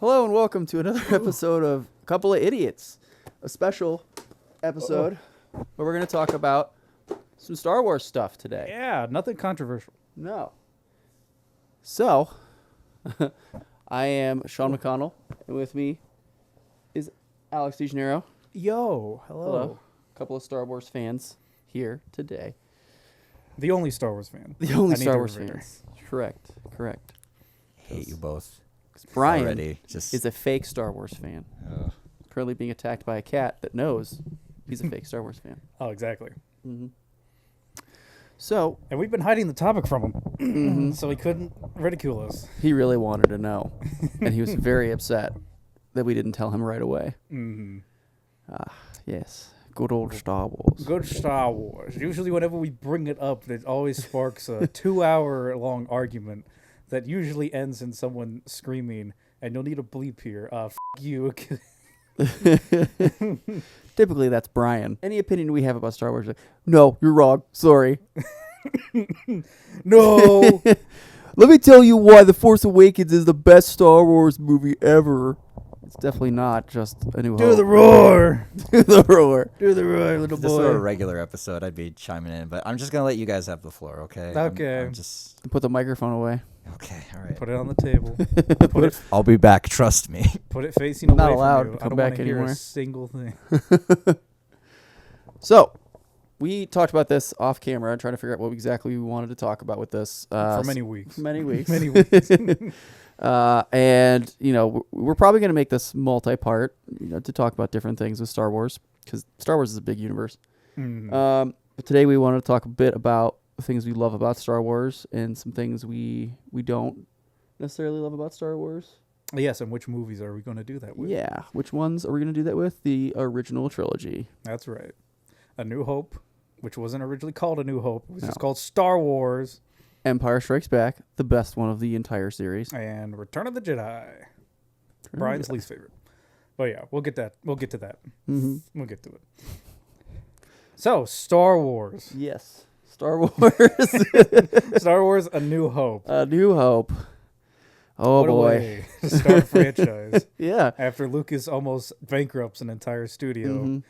Hello and welcome to another episode of A Couple of Idiots, a special episode where we're going to talk about some Star Wars stuff today. Yeah, nothing controversial. No. So, I am Sean McConnell, and with me is Alex DeGennaro. Yo, hello. A couple of Star Wars fans here today. The only Star Wars fan. The only I need Star to Wars remember. fans. Correct. Hate you both. Brian Already. Just is a fake Star Wars fan. Currently being attacked by a cat that knows he's a fake Star Wars fan. Oh, exactly. Mm-hmm. So, And we've been hiding the topic from him, so he couldn't ridicule us. he really wanted to know, and he was very upset that we didn't tell him right away. Mm-hmm. Yes, good old Star Wars. Good Star Wars. Usually whenever we bring it up, it always sparks a 2-hour-long argument that usually ends in someone screaming, and you'll need a bleep here, f*** you. Typically, that's Brian. Any opinion we have about Star Wars, like, no, you're wrong. Sorry. No! Let me tell you why The Force Awakens is the best Star Wars movie ever. It's definitely not just A New Hope. Do the roar! Do the roar. Do the roar, little if this were a boy. regular episode, I'd be chiming in, but I'm just gonna let you guys have the floor, okay? Okay. I'm just Put the microphone away. okay. All right. Put it on the table. I'll be back. Trust me. Put it facing away Not allowed from to you. come I don't back want to hear anymore. a single thing. So, we talked about this off camera, trying to figure out what exactly we wanted to talk about with this. For many weeks. Many weeks. Many weeks. And, you know, we're probably going to make this multi-part, you know, to talk about different things with Star Wars, because Star Wars is a big universe. Mm. But today we want to talk a bit about the things we love about Star Wars and some things we don't necessarily love about Star Wars. Yes, and which movies are we going to do that with? Yeah. Which ones are we going to do that with? The original trilogy. That's right. A New Hope, which wasn't originally called A New Hope. It was No. just called Star Wars. Empire Strikes Back, the best one of the entire series. And Return of the Jedi. Brian's least favorite. But yeah, we'll get to that. Mm-hmm. We'll get to it. So, Star Wars. Yes. Star Wars. Star Wars A New Hope. A New Hope. Oh, What a boy. way to start a franchise. Yeah. After Lucas almost bankrupts an entire studio,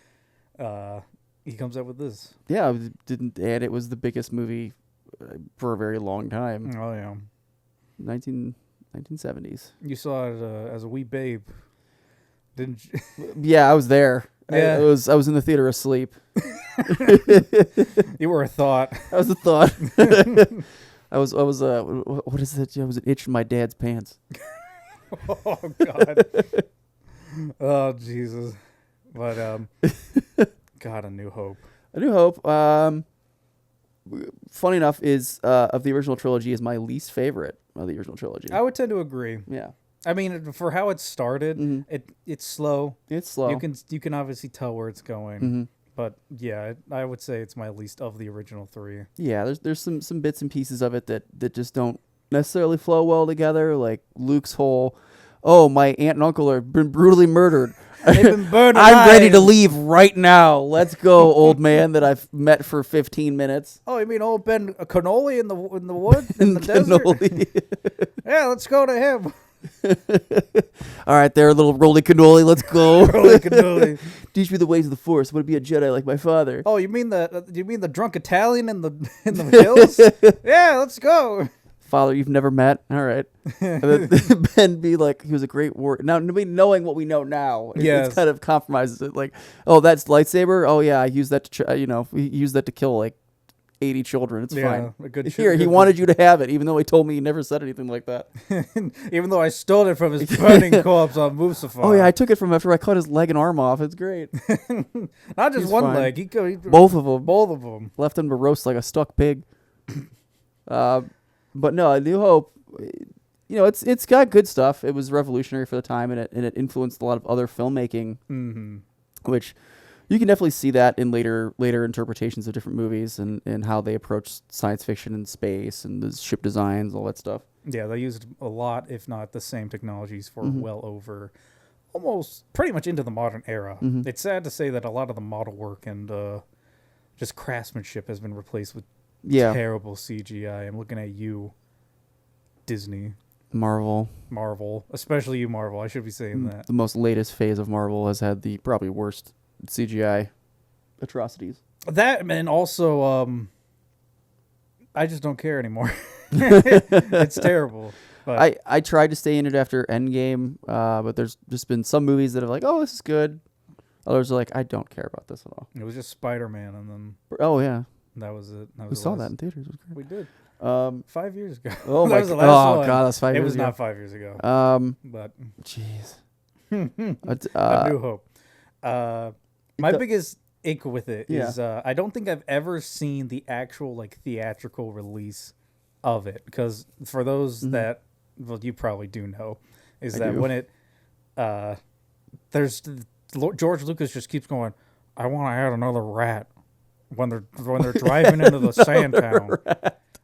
Mhm. he comes up with this. Yeah, it was the biggest movie for a very long time. Oh, yeah. 1970s. You saw it as a wee babe, didn't you? Yeah, I was there. Yeah. I was in the theater asleep. You were a thought. That was a thought. I was what is it? I was an itch in my dad's pants. Oh, God. Oh, Jesus. But, God, A New Hope. A New Hope. Funny enough, is of the original trilogy is my least favorite of the original trilogy. I would tend to agree. Yeah, I mean, for how it started, Mhm. it's slow. it's slow. You can obviously tell where it's going. Mhm. But, yeah, I would say it's my least of the original three. Yeah, there's some bits and pieces of it that just don't necessarily flow well together. Like Luke's whole, oh, my aunt and uncle have been brutally murdered. They've been burned I'm ready to alive. leave right now. Let's go, old man that I've met for 15 minutes. Oh, you mean old Ben Cannoli in the wood in the desert? Cannoli. Yeah, let's go to him. All right, there, little roly cannoli. Let's go. Roly cannoli. Teach me the ways of the Force. Want to be a Jedi like my father. Oh, you mean the drunk Italian in the hills? Yeah, let's go. Father you've never met. All right. And then Ben be like, he was a great warrior. Now, knowing what we know now, it Yes. kind of compromises it. Like, oh, that's lightsaber. Oh yeah, I used that to we used that to kill like 80 children. It's fine. A good Here, he wanted you to have it, even though he told me he never said anything like that. Even though I stole it from his burning corpse on Mustafar. Oh yeah, I took it from after I cut his leg and arm off. It's great. Not just He's one fine. leg. He Both of them. both of them. Left him to roast like a stuck pig. But no, A New Hope, you know, it's got good stuff. It was revolutionary for the time, and it influenced a lot of other filmmaking, Mm-hmm. which you can definitely see that in later interpretations of different movies and how they approach science fiction and space and the ship designs, all that stuff. Yeah, they used a lot, if not the same technologies for Mhm. well over, almost pretty much into the modern era. Mhm. It's sad to say that a lot of the model work and just craftsmanship has been replaced with Yeah. terrible CGI. I'm looking at you, Disney. Marvel. Marvel, especially you, Marvel. I should be saying that. The most latest phase of Marvel has had the probably worst CGI atrocities. That, and also, I just don't care anymore. It's terrible. But I tried to stay in it after Endgame, but there's just been some movies that are like, oh, this is good. Others are like, I don't care about this at all. it was just Spider-Man, and then Oh yeah, that was it. we saw that in theaters. It was great. We did. Um, 5 years ago. oh That my was the god, last one. that's 5 It years was ago. not 5 years ago. But Jeez. A New Hope. My biggest ick with it is Yeah. I don't think I've ever seen the actual like theatrical release of it, because for those that, well, you probably do know, is that when it George Lucas just keeps going, I want to add another rat when they're driving into the sand town.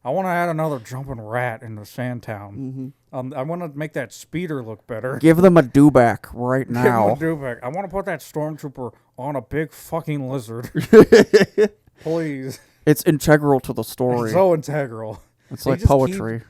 I want to add another jumping rat in the sand town. I want to make that speeder look better. Give them a do back right now. Give him a do-back. I want to put that stormtrooper on a big fucking lizard. Please. It's integral to the story. It's so integral. It's They like just poetry.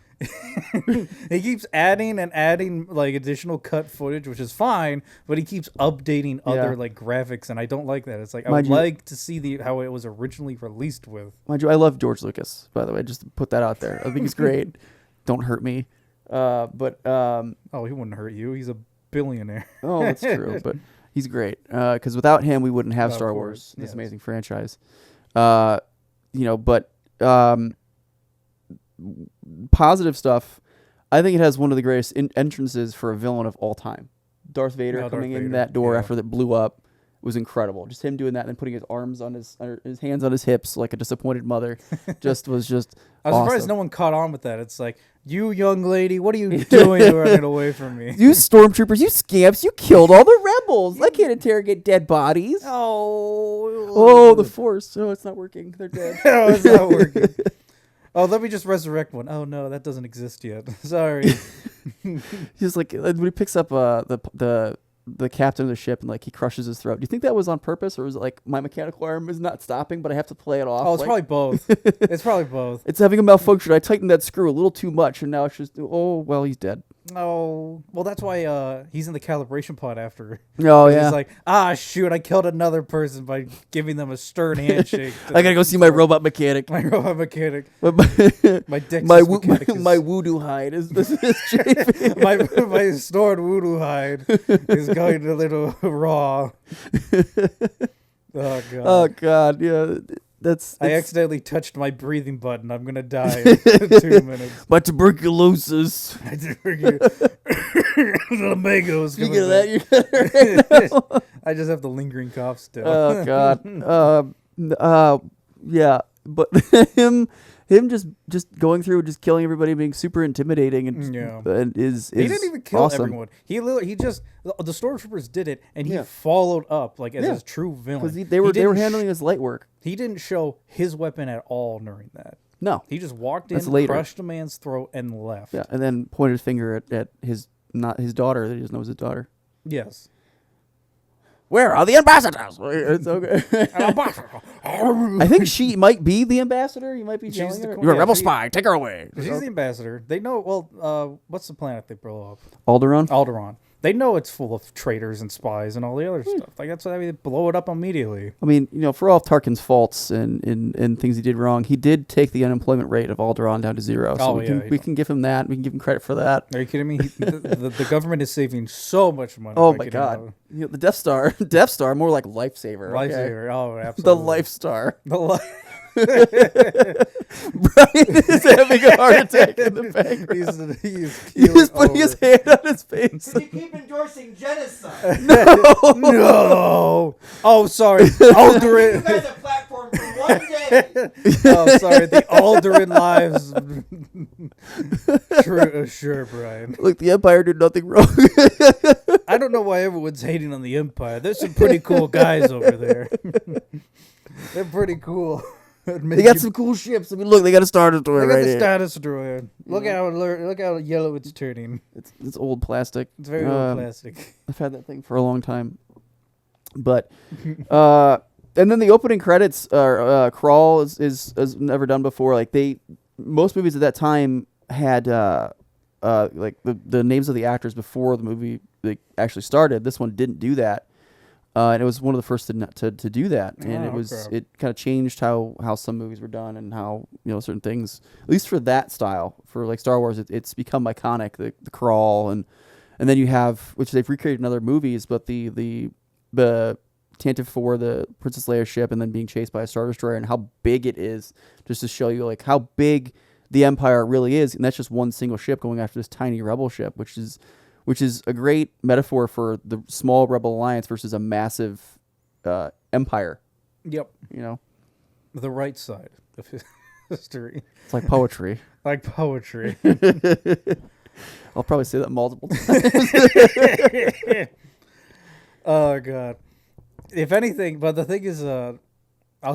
He keeps adding and adding like additional cut footage, which is fine, but he keeps updating other like graphics, and I don't like that. It's like I would like to see how it was originally released with. Mind you, I love George Lucas, by the way. Just to put that out there. I think he's great. Don't hurt me. Oh, he wouldn't hurt you. He's a billionaire. Oh, that's true. But he's great. Because without him, we wouldn't have Of Star course, Wars, this yes. amazing franchise. But positive stuff. I think it has one of the greatest entrances for a villain of all time. Darth Vader coming in that door after that blew up was incredible. Just him doing that and then putting his arms on his hands on his hips like a disappointed mother was just I was awesome. surprised no one caught on with that. It's like, you young lady, what are you doing running away from me? You stormtroopers, you scamps, you killed all the rebels. I can't interrogate dead bodies. Oh, the Force. Oh, it's not working. They're dead. No, it's not working. Oh, let me just resurrect one. Oh no, that doesn't exist yet. Sorry. He's like when he picks up the captain of the ship and like he crushes his throat. Do you think that was on purpose, or was it like my mechanical arm is not stopping, but I have to play it off? Oh, it's probably both. It's probably both. It's having a malfunction. I tightened that screw a little too much, and now it's just he's dead. Oh, well, that's why he's in the calibration pod after. Oh yeah. He's like, shoot, I killed another person by giving them a stern handshake. I gotta go see my robot mechanic. My robot mechanic. my mechanic is... my voodoo hide is chafing. my stored voodoo hide is going a little raw. Oh god. Oh god, yeah. I accidentally touched my breathing button. I'm gonna die in 2 minutes. My tuberculosis. Lumbago's You get that? You get it right now? I just have the lingering cough still. Oh god. Yeah, but him just going through, just killing everybody, being super intimidating, and is he didn't even kill awesome. everyone. He just the stormtroopers did it, and he followed up like as a true villain. Because they were handling his light work. He didn't show his weapon at all during that. No, he just walked in, crushed a man's throat, and left. Yeah, and then pointed his finger at his daughter that he doesn't know was his daughter. Yes. Where are the ambassadors? It's okay. I think she might be the ambassador. You might be telling her. You're a rebel spy. Take her away. She's the ambassador. They know. Well, what's the planet they blow up? Alderaan. Alderaan. They know it's full of traitors and spies and all the other stuff. Like that's why they blow it up immediately. I mean, for all of Tarkin's faults and things he did wrong, he did take the unemployment rate of Alderaan down to 0. So we can give him that. We can give him credit for that. Are you kidding me? The government is saving so much money. Oh my god! The Death Star, more like lifesaver. Lifesaver. Oh, absolutely. The Life Star. The life. Brian is having a heart attack in the background. He's putting his hand on his face. Can you keep endorsing genocide? No. Oh, sorry. Alderaan. You guys a platform for one day. Oh, sorry. The Alderaan lives. Sure, Brian. Look, the Empire did nothing wrong. I don't know why everyone's hating on the Empire. There's some pretty cool guys over there. They're pretty cool. They got some cool ships. I mean, look, they got a Star Destroyer right here. They got the Star Destroyer. Look how yellow it's turning. It's old plastic. It's very old plastic. I've had that thing for a long time. But and then the opening credits crawl is never done before. Like most movies at that time had like the names of the actors before the movie actually started. This one didn't do that. And it was one of the first to do that, and it kind of changed how some movies were done and how certain things, at least for that style, for like Star Wars, it's become iconic. The crawl and then you have, which they've recreated in other movies, but the Tantive 4, the Princess Leia ship, and then being chased by a Star Destroyer, and how big it is, just to show you like how big the Empire really is, and that's just one single ship going after this tiny rebel ship, which is a great metaphor for the small rebel alliance versus a massive empire. Yep. The right side of history. It's like poetry. Like poetry. I'll probably say that multiple times. Oh, God. If anything, but the thing is, I'll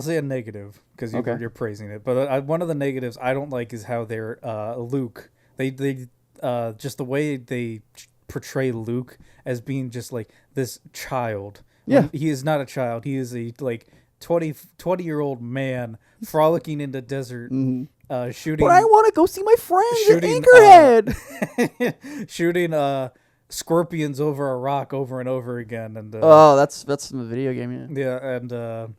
say a negative because you're praising it. But one of the negatives I don't like is how they're Luke. They just the way they portray Luke as being just like this child. Yeah, he is not a child. He is a like 20-year-old man frolicking in the desert, shooting. But I want to go see my friends at Anchorhead. Shooting scorpions over a rock over and over again. And that's from the video game. Yeah, and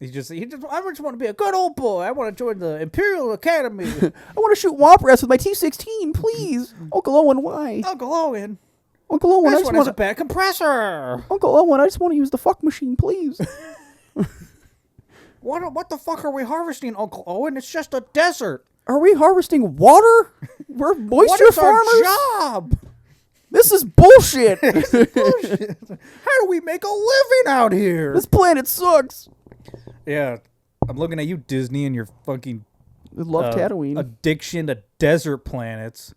he just I just want to be a good old boy. I want to join the Imperial Academy. I want to shoot womp rats with my T-16, please. Uncle Owen, why? Uncle Owen, this one has a bad compressor. Uncle Owen, I just want to use the fuck machine, please. What the fuck are we harvesting, Uncle Owen? It's just a desert. Are we harvesting water? We're moisture farmers. What is our job? This is bullshit. How do we make a living out here? This planet sucks. Yeah, I'm looking at you, Disney, and your fucking Tatooine addiction to desert planets.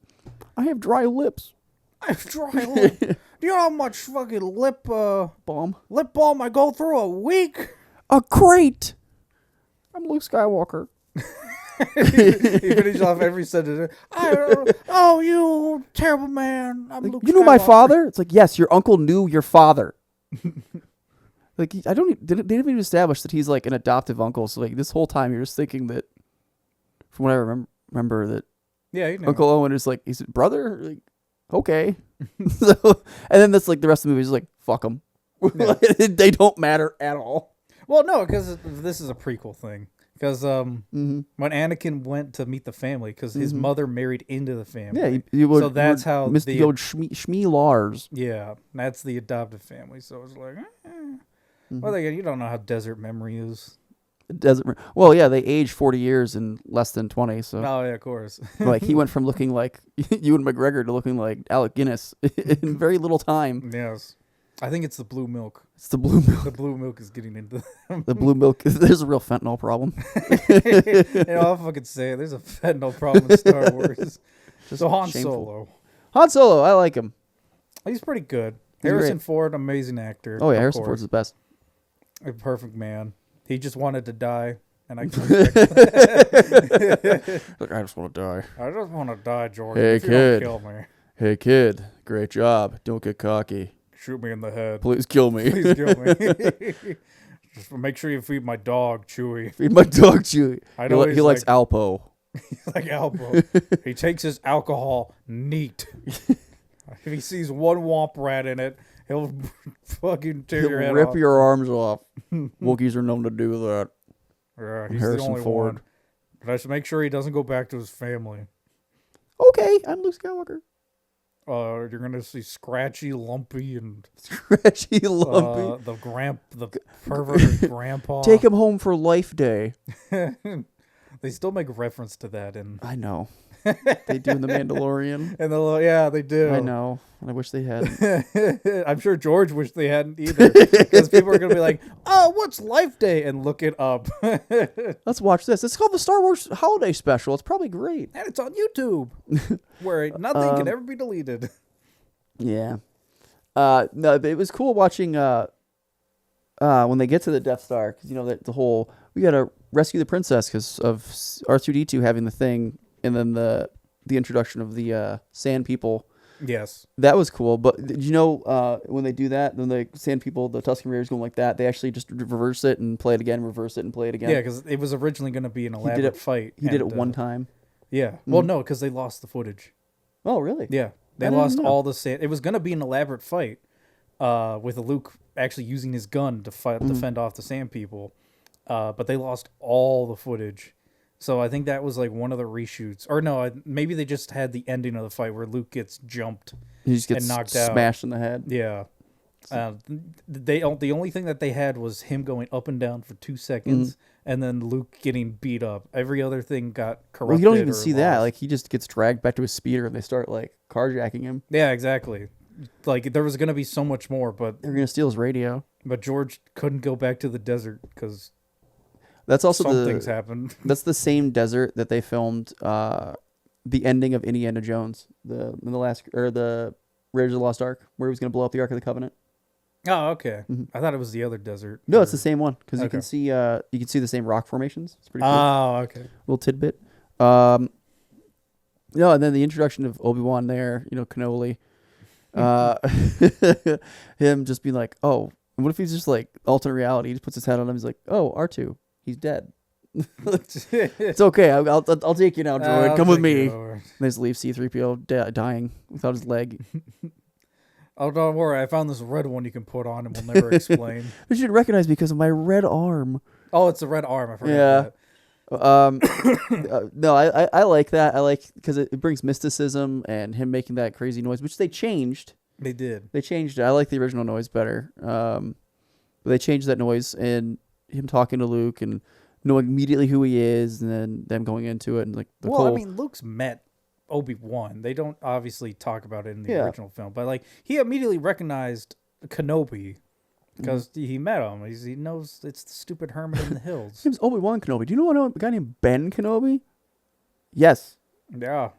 I have dry lips. I have dry lips. Do you know how much fucking lip balm I go through a week? A crate. I'm Luke Skywalker. You finish off every sentence. Oh, you terrible man! I'm Luke. You knew my father? It's like, yes, your uncle knew your father. Like, they didn't even establish that he's like an adoptive uncle. So like this whole time you're just thinking that, from what I remember that, Uncle Owen is like, he's a brother. Like, okay. So, and then that's like the rest of the movie is like, fuck them. Yeah. They don't matter at all. Well, no, because this is a prequel thing. Because when Anakin went to meet the family, because his mother married into the family. Yeah, so that's how the old Shmi Lars. Yeah, that's the adoptive family. So it's like, well, again, you don't know how desert memory is. Well, yeah, they age 40 years in less than 20. So. Oh yeah, of course. Like he went from looking like Ewan McGregor to looking like Alec Guinness in very little time. Yes. I think it's the blue milk. It's the blue milk. The blue milk is getting into them. The blue milk. There's a real fentanyl problem. I'll fucking say it. There's a fentanyl problem in Star Wars. So Han Solo. Han Solo, I like him. He's pretty good. He's Harrison great. Ford, amazing actor. Oh yeah, Harrison Ford's the best. A perfect man. He just wanted to die, and I. Look, I just want to die. I just want to die, George. Hey if kid. You don't kill me. Hey kid, great job. Don't get cocky. Shoot me in the head. Please kill me. Please kill me. Just make sure you feed my dog, Chewy. Feed my dog, Chewy. I know he likes Alpo. He's like Alpo. He takes his alcohol neat. If he sees one womp rat in it, he'll fucking tear your head off. Rip your arms off. Wookiees are known to do that. Yeah, he's Harrison the only Ford. one. But I should make sure he doesn't go back to his family. Okay, I'm Luke Skywalker. You're gonna see Scratchy, Lumpy, and Lumpy. the perverted grandpa. Take him home for Life Day. They still make reference to that in. I know. They do in The Mandalorian. And they do. I know. I wish they hadn't. I'm sure George wished they hadn't either, because people are gonna be like, "Oh, what's Life Day?" and look it up. Let's watch this. It's called the Star Wars Holiday Special. It's probably great, and it's on YouTube, where nothing can ever be deleted. Yeah. No, it was cool watching when they get to the Death Star, because the whole we gotta rescue the princess because of R2-D2 having the thing, and then the introduction of the Sand People. Yes, that was cool. But did you know when they do that, then the Sand People, the Tusken Raiders going like that, they actually just reverse it and play it again, reverse it and play it again. Yeah, because it was originally going to be an elaborate fight. He did it one time. Yeah. Well, no, because they lost the footage. Oh, really? Yeah, they I didn't lost know. all the sand. It was gonna be an elaborate fight, with Luke actually using his gun to fight to fend off the Sand People, but they lost all the footage. So I think that was like one of the reshoots, or no, maybe they just had the ending of the fight where Luke gets jumped. He just gets and knocked out. smashed in the head. Yeah. The only thing that they had was him going up and down for 2 seconds, and then Luke getting beat up. Every other thing got corrupted. Well, you don't even or see that. lost. Like, he just gets dragged back to his speeder, and they start like carjacking him. Yeah, exactly. Like there was gonna be so much more, but They're gonna steal his radio. George couldn't go back to the desert because That's also some things happened. That's the same desert that they filmed the ending of Indiana Jones, the Raiders of the Lost Ark, where he was gonna blow up the Ark of the Covenant. Oh, okay. I thought it was the other desert. No, it's the same one because you Okay. can see the same rock formations. It's pretty cool. Oh, okay. Little tidbit. No, and then the introduction of Obi-Wan there, Kenobi. Him just being like, oh, what if he's just like alternate reality? He just puts his head on him. He's like, oh, R2, he's dead. It's okay. I'll take you now, droid. Come with me. They just leave C-3PO dying without his leg. Oh, don't worry. I found this red one you can put on and we'll never explain. They should recognize me because of my red arm. Oh, it's the red arm. I forgot Yeah. that. No, I like that. I like because it brings mysticism and him making that crazy noise, which they changed. They did. They changed it. I like the original noise better. But they changed that noise and him talking to Luke and knowing immediately who he is, and then them going into it and like the Well, I whole- mean, Luke's met Obi-Wan. They don't obviously talk about it in the Yeah. original film, but like he immediately recognized Kenobi because he met him. He knows it's the stupid hermit in the hills. His name's Obi-Wan Kenobi. Do you know a guy named Ben Kenobi? Yes. Yeah.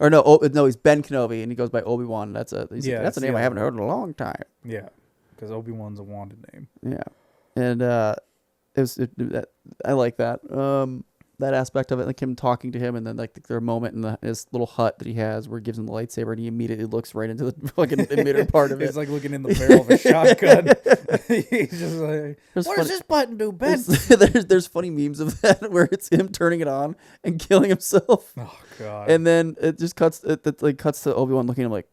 Or no, no, he's Ben Kenobi, and he goes by Obi-Wan. That's a it's name the I haven't other heard in a long time. Yeah. Because Obi-Wan's a wanted name. Yeah, and I like that that aspect of it, like him talking to him, and then like their moment in his little hut that he has where he gives him the lightsaber, and he immediately looks right into the fucking emitter part of it. It's like looking in the barrel of a shotgun. He's just like, There's what funny- does this button do, Ben? there's funny memes of that where it's him turning it on and killing himself, Oh God. and then it just cuts to Obi-Wan looking at him like,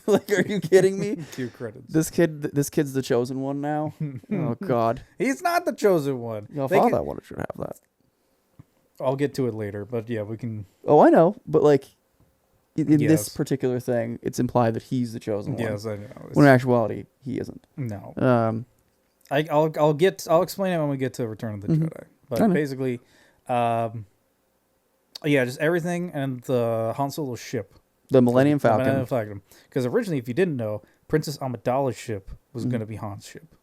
like, are you kidding me? Cue credits. This kid's the chosen one now. Oh God, He's not the chosen one. your They father can- wanted you to have that. I'll get to it later, but yeah, we can. Oh, I know, but like in this Yes. particular thing, it's implied that he's the chosen one. Yes, I know. When in actuality, he isn't. No. I'll explain it when we get to Return of the Jedi. I But know. basically, just everything and the Han Solo ship. The Millennium The Falcon. Millennium Falcon. Because originally, if you didn't know, Princess Amidala's ship was going to be Han's ship.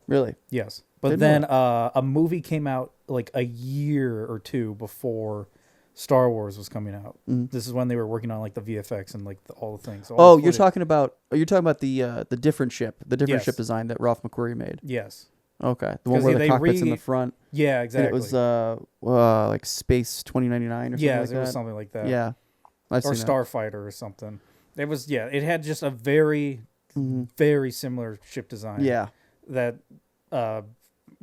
Really? Yes. But Didn't know then a movie came out like a year or two before Star Wars was coming out. This is when they were working on like the VFX and like all the things. Oh, you're talking about the different ship, Yes. ship design that Ralph McQuarrie made. Yes. Okay, the one 'Cause where the they cockpit's in the front. Yeah, And exactly. it was like Space 2099 or something yeah, like it that. was something like that. Yeah, I've Or seen Starfighter or something. It was it had just a very very similar ship design. that. Yeah, That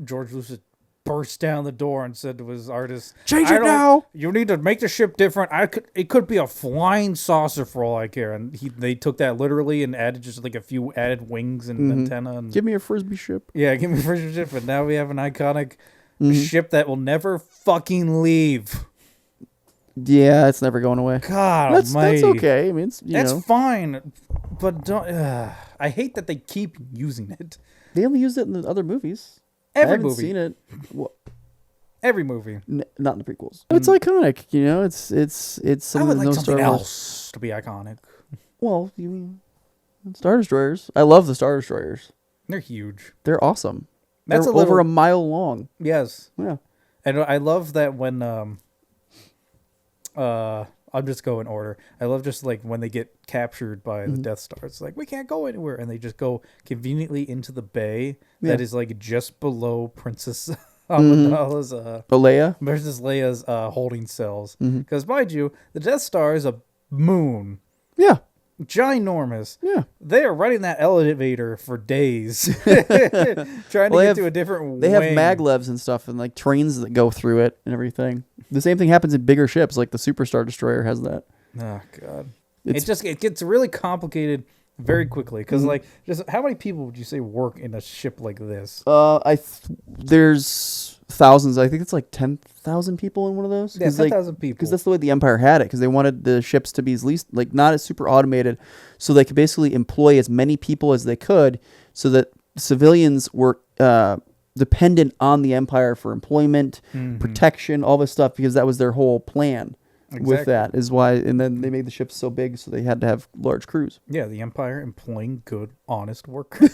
George Lucas burst down the door and said to his artist, Change "I it don't- now!" You need to make the ship different. It could be a flying saucer for all I care." And they took that literally and added just like a few added wings and antenna and Give me a frisbee ship. yeah, give me a first ship. And now we have an iconic ship that will never fucking leave. Yeah, it's never going away. God That's almighty. okay. I mean, it's, That's fine, but don't. I hate that they keep using it. they only used it in the other movies. I Every haven't movie, seen it. every movie. Not in the prequels. It's iconic, It's I something would that like no something Star Wars. else to be iconic. Well, you mean Star Destroyers? I love the Star Destroyers. They're huge. They're awesome. That's They're a little- over a mile long. Yes, Yeah. and I love that when I'm just go in order. I love just like when they get captured by the Death Star. It's like we can't go anywhere, and they just go conveniently into the bay that Yeah. is like just below Princess Amidala's Leia. Princess Leia's holding cells. Because mind you, the Death Star is a moon, Yeah. ginormous. Yeah. They are running that elevator for days, trying to Well, get to a different. They have wing. maglevs and stuff and like trains that go through it and everything. The same thing happens in bigger ships, like the Superstar Destroyer has that. Oh God. It's- It gets really complicated very quickly because like just how many people would you say work in a ship like this? There's thousands. I think it's like 10,000 people in one of those. Yeah, 10,000 people. Because that's the way the Empire had it. Because they wanted the ships to be as least like not as super automated, so they could basically employ as many people as they could, so that civilians were dependent on the Empire for employment, protection, all this stuff. Because that was their whole plan. With that is why, and then they made the ships so big, so they had to have large crews. Yeah, the Empire employing good, honest workers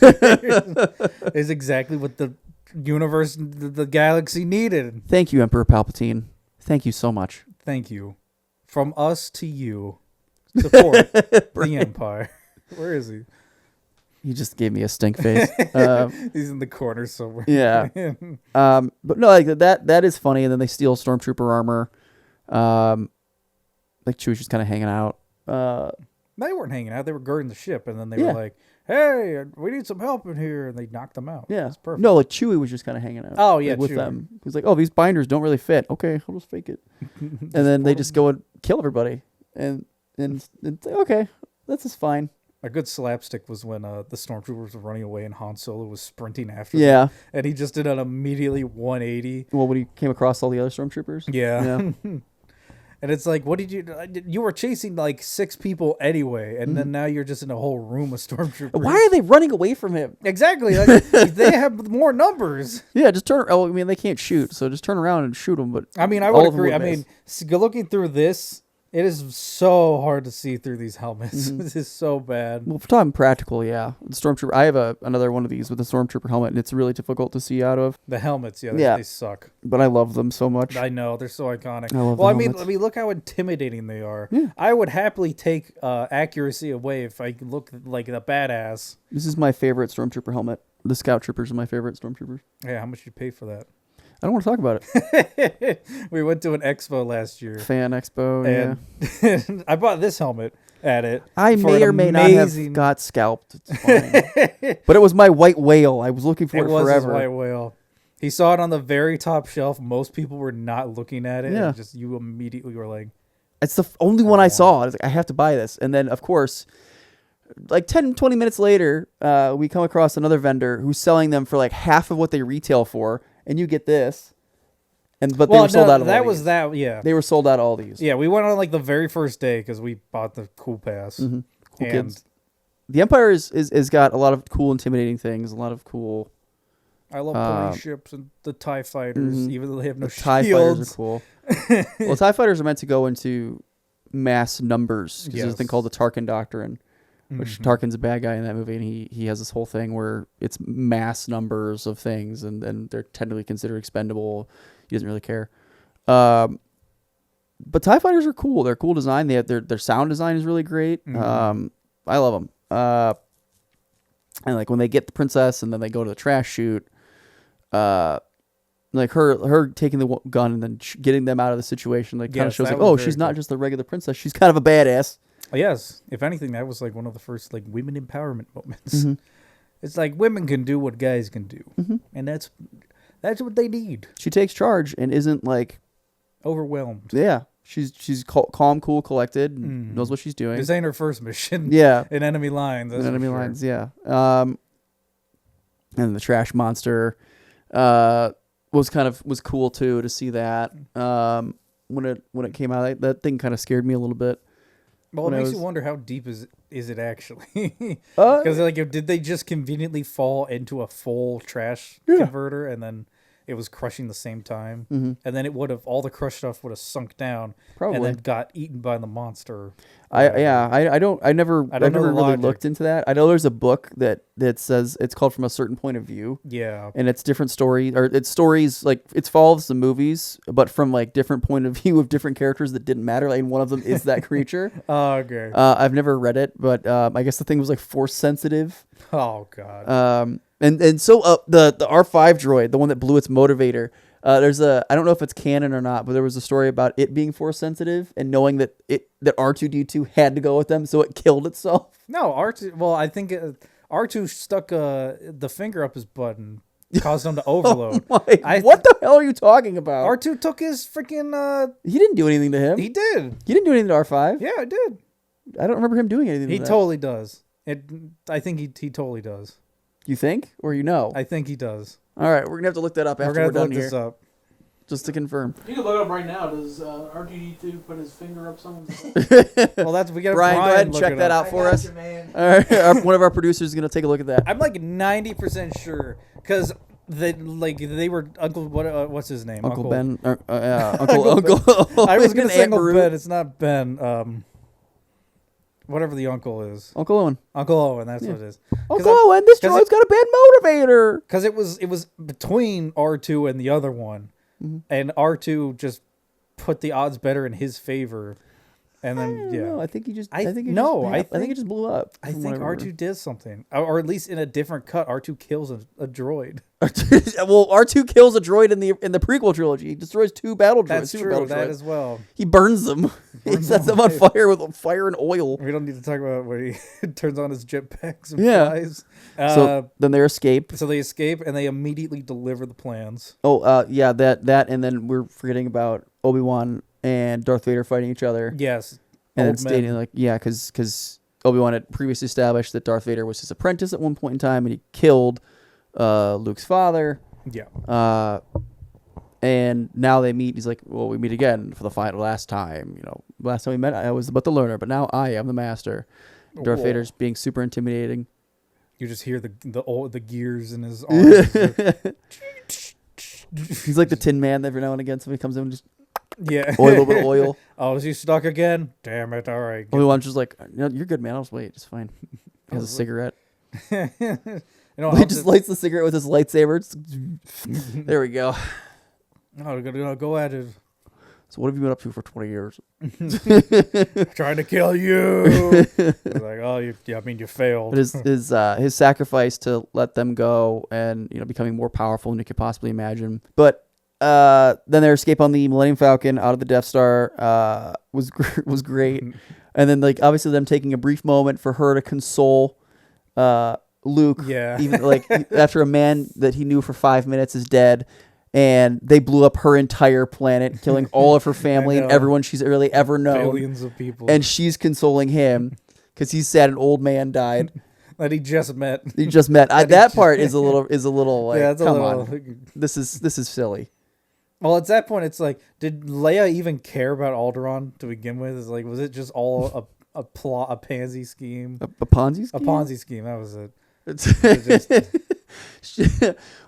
is exactly what the universe, the galaxy needed. Thank you, Emperor Palpatine. Thank you so much. Thank you. From us to you. Support the Empire. Where is he? He just gave me a stink face. He's in the corner somewhere. Yeah. But no, like that is funny. And then they steal stormtrooper armor. Like Chewie's just kind of hanging out. They weren't hanging out. They were guarding the ship, and then they Yeah. were like, "Hey, we need some help in here," and they knocked them out. Yeah. That's perfect. No, like Chewie was just kind of hanging out. Oh, yeah, like, with Chewie. them. He's like, oh, these binders don't really fit. Okay, I'll just fake it. And then they just go and kill everybody. And it's like, okay, this is fine. A good slapstick was when the stormtroopers were running away and Han Solo was sprinting after Yeah. them. And he just did an immediately 180. Well, when he came across all the other stormtroopers. Yeah. And it's like, what did you were chasing like 6 people anyway, and then now you're just in a whole room of stormtroopers. Why are they running away from him? Exactly. Like, they have more numbers. Yeah, just turn. Oh, I mean, they can't shoot, so just turn around and shoot them. But I mean, I all would of them agree. would I miss. mean, looking through this, it is so hard to see through these helmets. This is so bad. Well, for talking practical, yeah. The stormtrooper. I have another one of these with a stormtrooper helmet, and it's really difficult to see out of. The helmets, yeah, Yeah. they suck. But I love them so much. I know they're so iconic. I love well, the I helmets. mean, look how intimidating they are. Yeah. I would happily take accuracy away if I could look like a badass. This is my favorite stormtrooper helmet. The scout troopers are my favorite stormtroopers. Yeah, how much did you pay for that? I don't want to talk about it. We went to an expo last year, Fan Expo. Yeah. and I bought this helmet at it. I for may an or may not amazing- have got scalped. It's fine. But it was my white whale. I was looking for It it, was his forever. white whale. He saw it on the very top shelf. Most people were not looking at it. Yeah. And just you immediately were like, It's the only one I saw. I was like, I have to buy this. And then, of course, like 10, 20 minutes later, we come across another vendor who's selling them for like half of what they retail for. And you get this. But they were sold out of all these. Yeah. They were sold out of all these. Yeah, we went on like the very first day because we bought the cool pass. Cool and kids. The Empire is got a lot of cool, intimidating things. A lot of cool. I love party ships and the TIE fighters, even though they have no The TIE shields. fighters are cool. Well, TIE fighters are meant to go into mass numbers. 'Cause there's a thing Yes. called the Tarkin Doctrine, which Tarkin's a bad guy in that movie, and he has this whole thing where it's mass numbers of things, and then they're technically considered expendable. He doesn't really care. But TIE fighters are cool. They're cool design. They have their sound design is really great. I love them. And like when they get the princess and then they go to the trash chute, like her taking the gun and then getting them out of the situation, like kind of Yes, shows that like, was oh, very she's not cool. just the regular princess. She's kind of a badass. Yes, if anything, that was like one of the first like women empowerment moments. Mm-hmm. It's like women can do what guys can do, and that's what they need. She takes charge and isn't like, Overwhelmed. yeah, she's calm, cool, collected, and knows what she's doing. This ain't her first mission. Yeah, In enemy lines. That's in enemy for sure. lines. Yeah. And the trash monster was cool too to see that. When it came out, that thing kind of scared me a little bit. Well, it when I makes you was- wonder how deep is it actually? Because like, did they just conveniently fall into a full trash converter and then it was crushing the same time, and then it would have all the crushed stuff would have sunk down, Probably. and then got eaten by the monster. I never know the really logic. looked into that. I know there's a book that says it's called From a Certain Point of View. Yeah. And it's different stories, or it's stories like it follows the movies, but from like different point of view of different characters that didn't matter. Like, and one of them is that creature. Oh, okay. I've never read it, but I guess the thing was like force sensitive. Oh God. And so the R5 droid, the one that blew its motivator. There's I don't know if it's canon or not, but there was a story about it being force sensitive and knowing that R2D2 had to go with them, so it killed itself. No, R2. Well, I think R2 stuck the finger up his butt and caused him to overload. What the hell are you talking about? R2 took his freaking. He didn't do anything to him. He did. He didn't do anything to R5. Yeah, I did. I don't remember him doing anything. He to that. totally does. I think he totally does. You think, or you know? I think he does. All right, we're gonna have to look that up after We're we're gonna done look here, this up. just to confirm. You can look it up right now. Does R2D2 put his finger up someone's Well, we got Brian, go ahead and look check it that up. out for us. You, man. All right, one of our producers is gonna take a look at that. I'm like 90% sure because they were Uncle what's his name? Uncle Ben, Uncle I I was gonna say Uncle Ben. It's not Ben. Whatever the uncle is. Uncle Owen. Uncle Owen. That's what it is. Uncle Owen, this droid's got a bad motivator. Because it was between R2 and the other one, and R2 just put the odds better in his favor, and then No, I think he just. I think it just blew up. I think R2 did something, or at least in a different cut, R2 kills a droid. Well, R2 kills a droid in the prequel trilogy. He destroys 2 battle droids. That's super true. battle That droids. as well. He burns them. He sets them on fire with fire and oil. We don't need to talk about when he turns on his jetpacks and Yeah. flies. So then they escape. So they escape and they immediately deliver the plans. Oh, yeah, that, and then we're forgetting about Obi-Wan and Darth Vader fighting each other. Yes. And then Old stating men. like, yeah, because Obi-Wan had previously established that Darth Vader was his apprentice at one point in time, and he killed Luke's father. Yeah. And now they meet. He's like, well, we meet again for the last time. Last time we met, I was but the learner, but now I am the master. Darth Whoa. Vader's being super intimidating. You just hear the gears in his arms. He's like the Tin Man. Every now and again, somebody comes in and just Yeah. oil a little bit of oil. Oh, is he stuck again? Damn it! All right. Obi-Wan's just like, you're good, man. I'll just wait. It's fine. He has a cigarette. You know, He just lights the cigarette with his lightsaber. There we go. Go at it. So what have you been up to for 20 years? Trying to kill you. Like, oh, you failed. But his sacrifice to let them go and becoming more powerful than you could possibly imagine. But then their escape on the Millennium Falcon out of the Death Star was great. And then obviously them taking a brief moment for her to console Luke. Yeah. Even after a man that he knew for 5 minutes is dead. And they blew up her entire planet, killing all of her family and everyone she's really ever known. Billions of people. And she's consoling him because he's sad an old man died. That he just met. He just met. That part is a little like, Yeah, it's come a little. on, this is silly. Well, at that point, it's like, did Leia even care about Alderaan to begin with? It's like, was it just all a plot, a pansy scheme, A Ponzi scheme. a Ponzi scheme? That was it.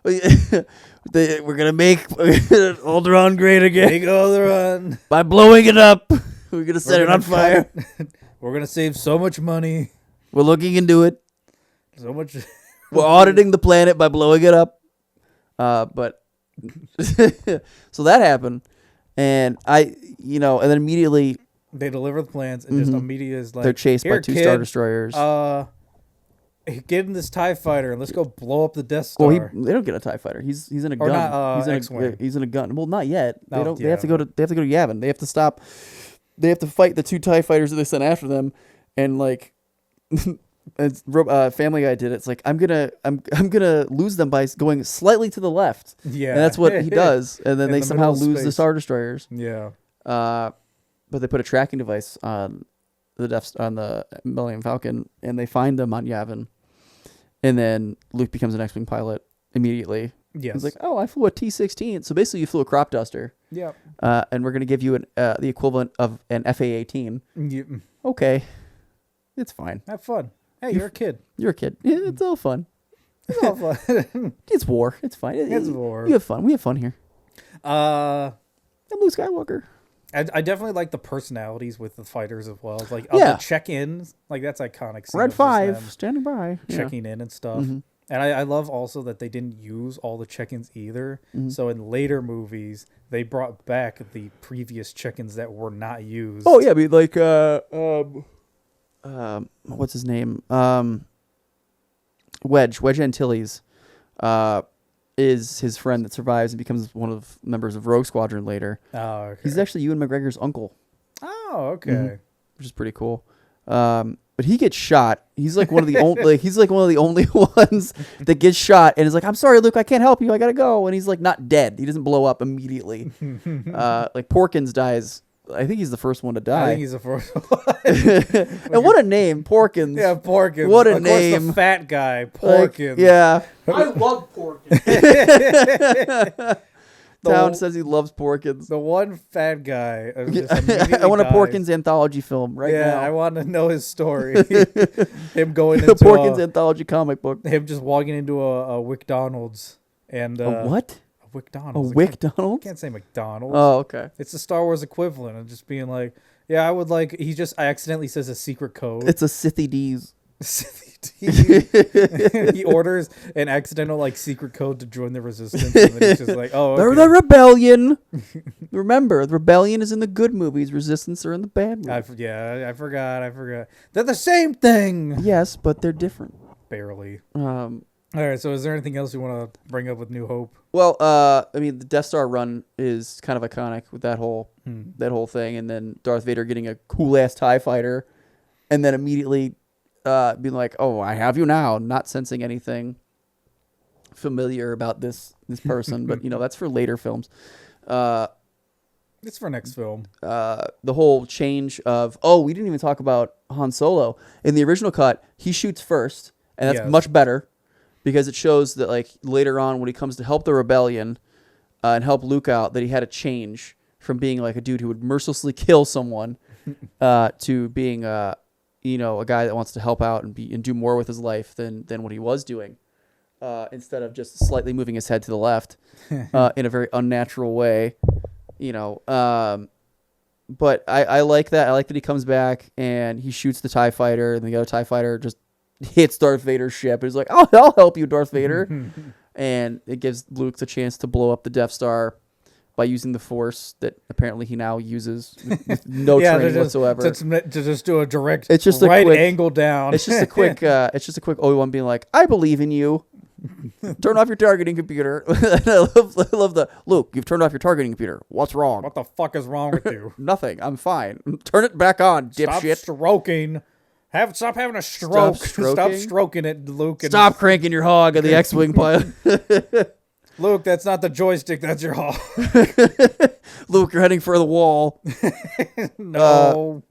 We're gonna make Alderaan great again Big Alderaan. by blowing it up. We're gonna set it on fire. We're gonna save so much money. We're looking into it. So much. We're auditing the planet by blowing it up. But so that happened, and and then immediately They deliver the plans, and just immediately is like, they're chased by "Here, 2 kid, Star Destroyers. Get in this TIE fighter and let's go blow up the Death Star." Well, they don't get a TIE fighter. He's in a Or gun. not, he's in X-Wing. he's in a gun. Well, not yet. They Oh, don't. They yeah. have to go to Yavin. They have to stop. They have to fight the 2 TIE fighters that they sent after them, and Family Guy did it. It's like I'm gonna lose them by going slightly to the left. Yeah. And that's what he does. And then In they the somehow middle of lose the space. Star Destroyers. Yeah. But they put a tracking device on the Millennium Falcon, and they find them on Yavin. And then Luke becomes an X-Wing pilot immediately. Yes. He's like, oh, I flew a T-16. So basically you flew a crop duster. Yeah. And we're going to give you the equivalent of an FA-18. Okay. It's fine. Have fun. Hey, you're a kid. You're a kid. Yeah, it's all fun. It's all fun. It's war. It's fine. It's war. You have fun. We have fun here. Uh, I'm Luke Skywalker. I definitely like the personalities with the fighters as well. Like, Yeah. the check-ins, like that's iconic. scene Red of just 5, them standing by. Yeah. checking in and stuff. And I love also that they didn't use all the check-ins either. So in later movies, they brought back the previous check-ins that were not used. Oh, yeah. I mean, like, what's his name? Wedge Antilles, is his friend that survives and becomes one of the members of Rogue Squadron later. Oh, okay. He's actually Ewan McGregor's uncle, Oh, okay. which is pretty cool. but he gets shot. He's like one of the only. He's like one of the only ones that gets shot, and is like, "I'm sorry, Luke, I can't help you. I gotta go." And he's like not dead. He doesn't blow up immediately. Like Porkins dies. I think he's the first one to die. I think he's the first one. And what a name, Porkins. Yeah, Porkins. What a of name. course, the fat guy, Like, Porkins. yeah. I love pork. Town says he loves Porkins. The one fat guy. I want a Porkins anthology film right now. I want to know his story. Him going into Porkins anthology comic book. him just walking into a McDonald's and A what? A McDonald's. A McDonald's? Can't say McDonald's. Oh, okay. It's the Star Wars equivalent of just being like, yeah, I would like. I accidentally says a secret code. It's a Sithy D's. He orders an accidental like secret code to join the resistance, and then he's just like, "Oh, They're okay. the rebellion." Remember, the rebellion is in the good movies. Resistance are in the bad movies. I forgot. They're the same thing. Yes, but they're different. Barely. Um, All right. So, is there anything else you want to bring up with New Hope? well, I mean, the Death Star run is kind of iconic with that whole thing, and then Darth Vader getting a cool ass TIE fighter, and then immediately being like, "Oh, I have you now," not sensing anything familiar about this person, but that's for later films. It's for next film. The whole change of we didn't even talk about Han Solo in the original cut. He shoots first, and that's Yes. much better because it shows that like later on when he comes to help the rebellion and help Luke out, that he had to change from being like a dude who would mercilessly kill someone to being a guy that wants to help out and do more with his life than what he was doing, instead of just slightly moving his head to the left in a very unnatural way. But I like that. I like that he comes back and he shoots the TIE fighter, and the other TIE fighter just hits Darth Vader's ship. He's like, I'll help you, Darth Vader. And it gives Luke the chance to blow up the Death Star by using the Force that apparently he now uses with no training whatsoever. To just do a direct It's just right a quick angle down. It's just a quick Obi-Wan being like, I believe in you. Turn off your targeting computer. I love the Luke, you've turned off your targeting computer. What's wrong? What the fuck is wrong with you? Nothing. I'm fine. Turn it back on, Stop dipshit. stroking. Stop having a stroke. Stop stroking? stroking it, Luke. And Stop cranking your hog on the X-Wing pilot. Luke, that's not the joystick. That's your hog. Luke, you're heading for the wall. No.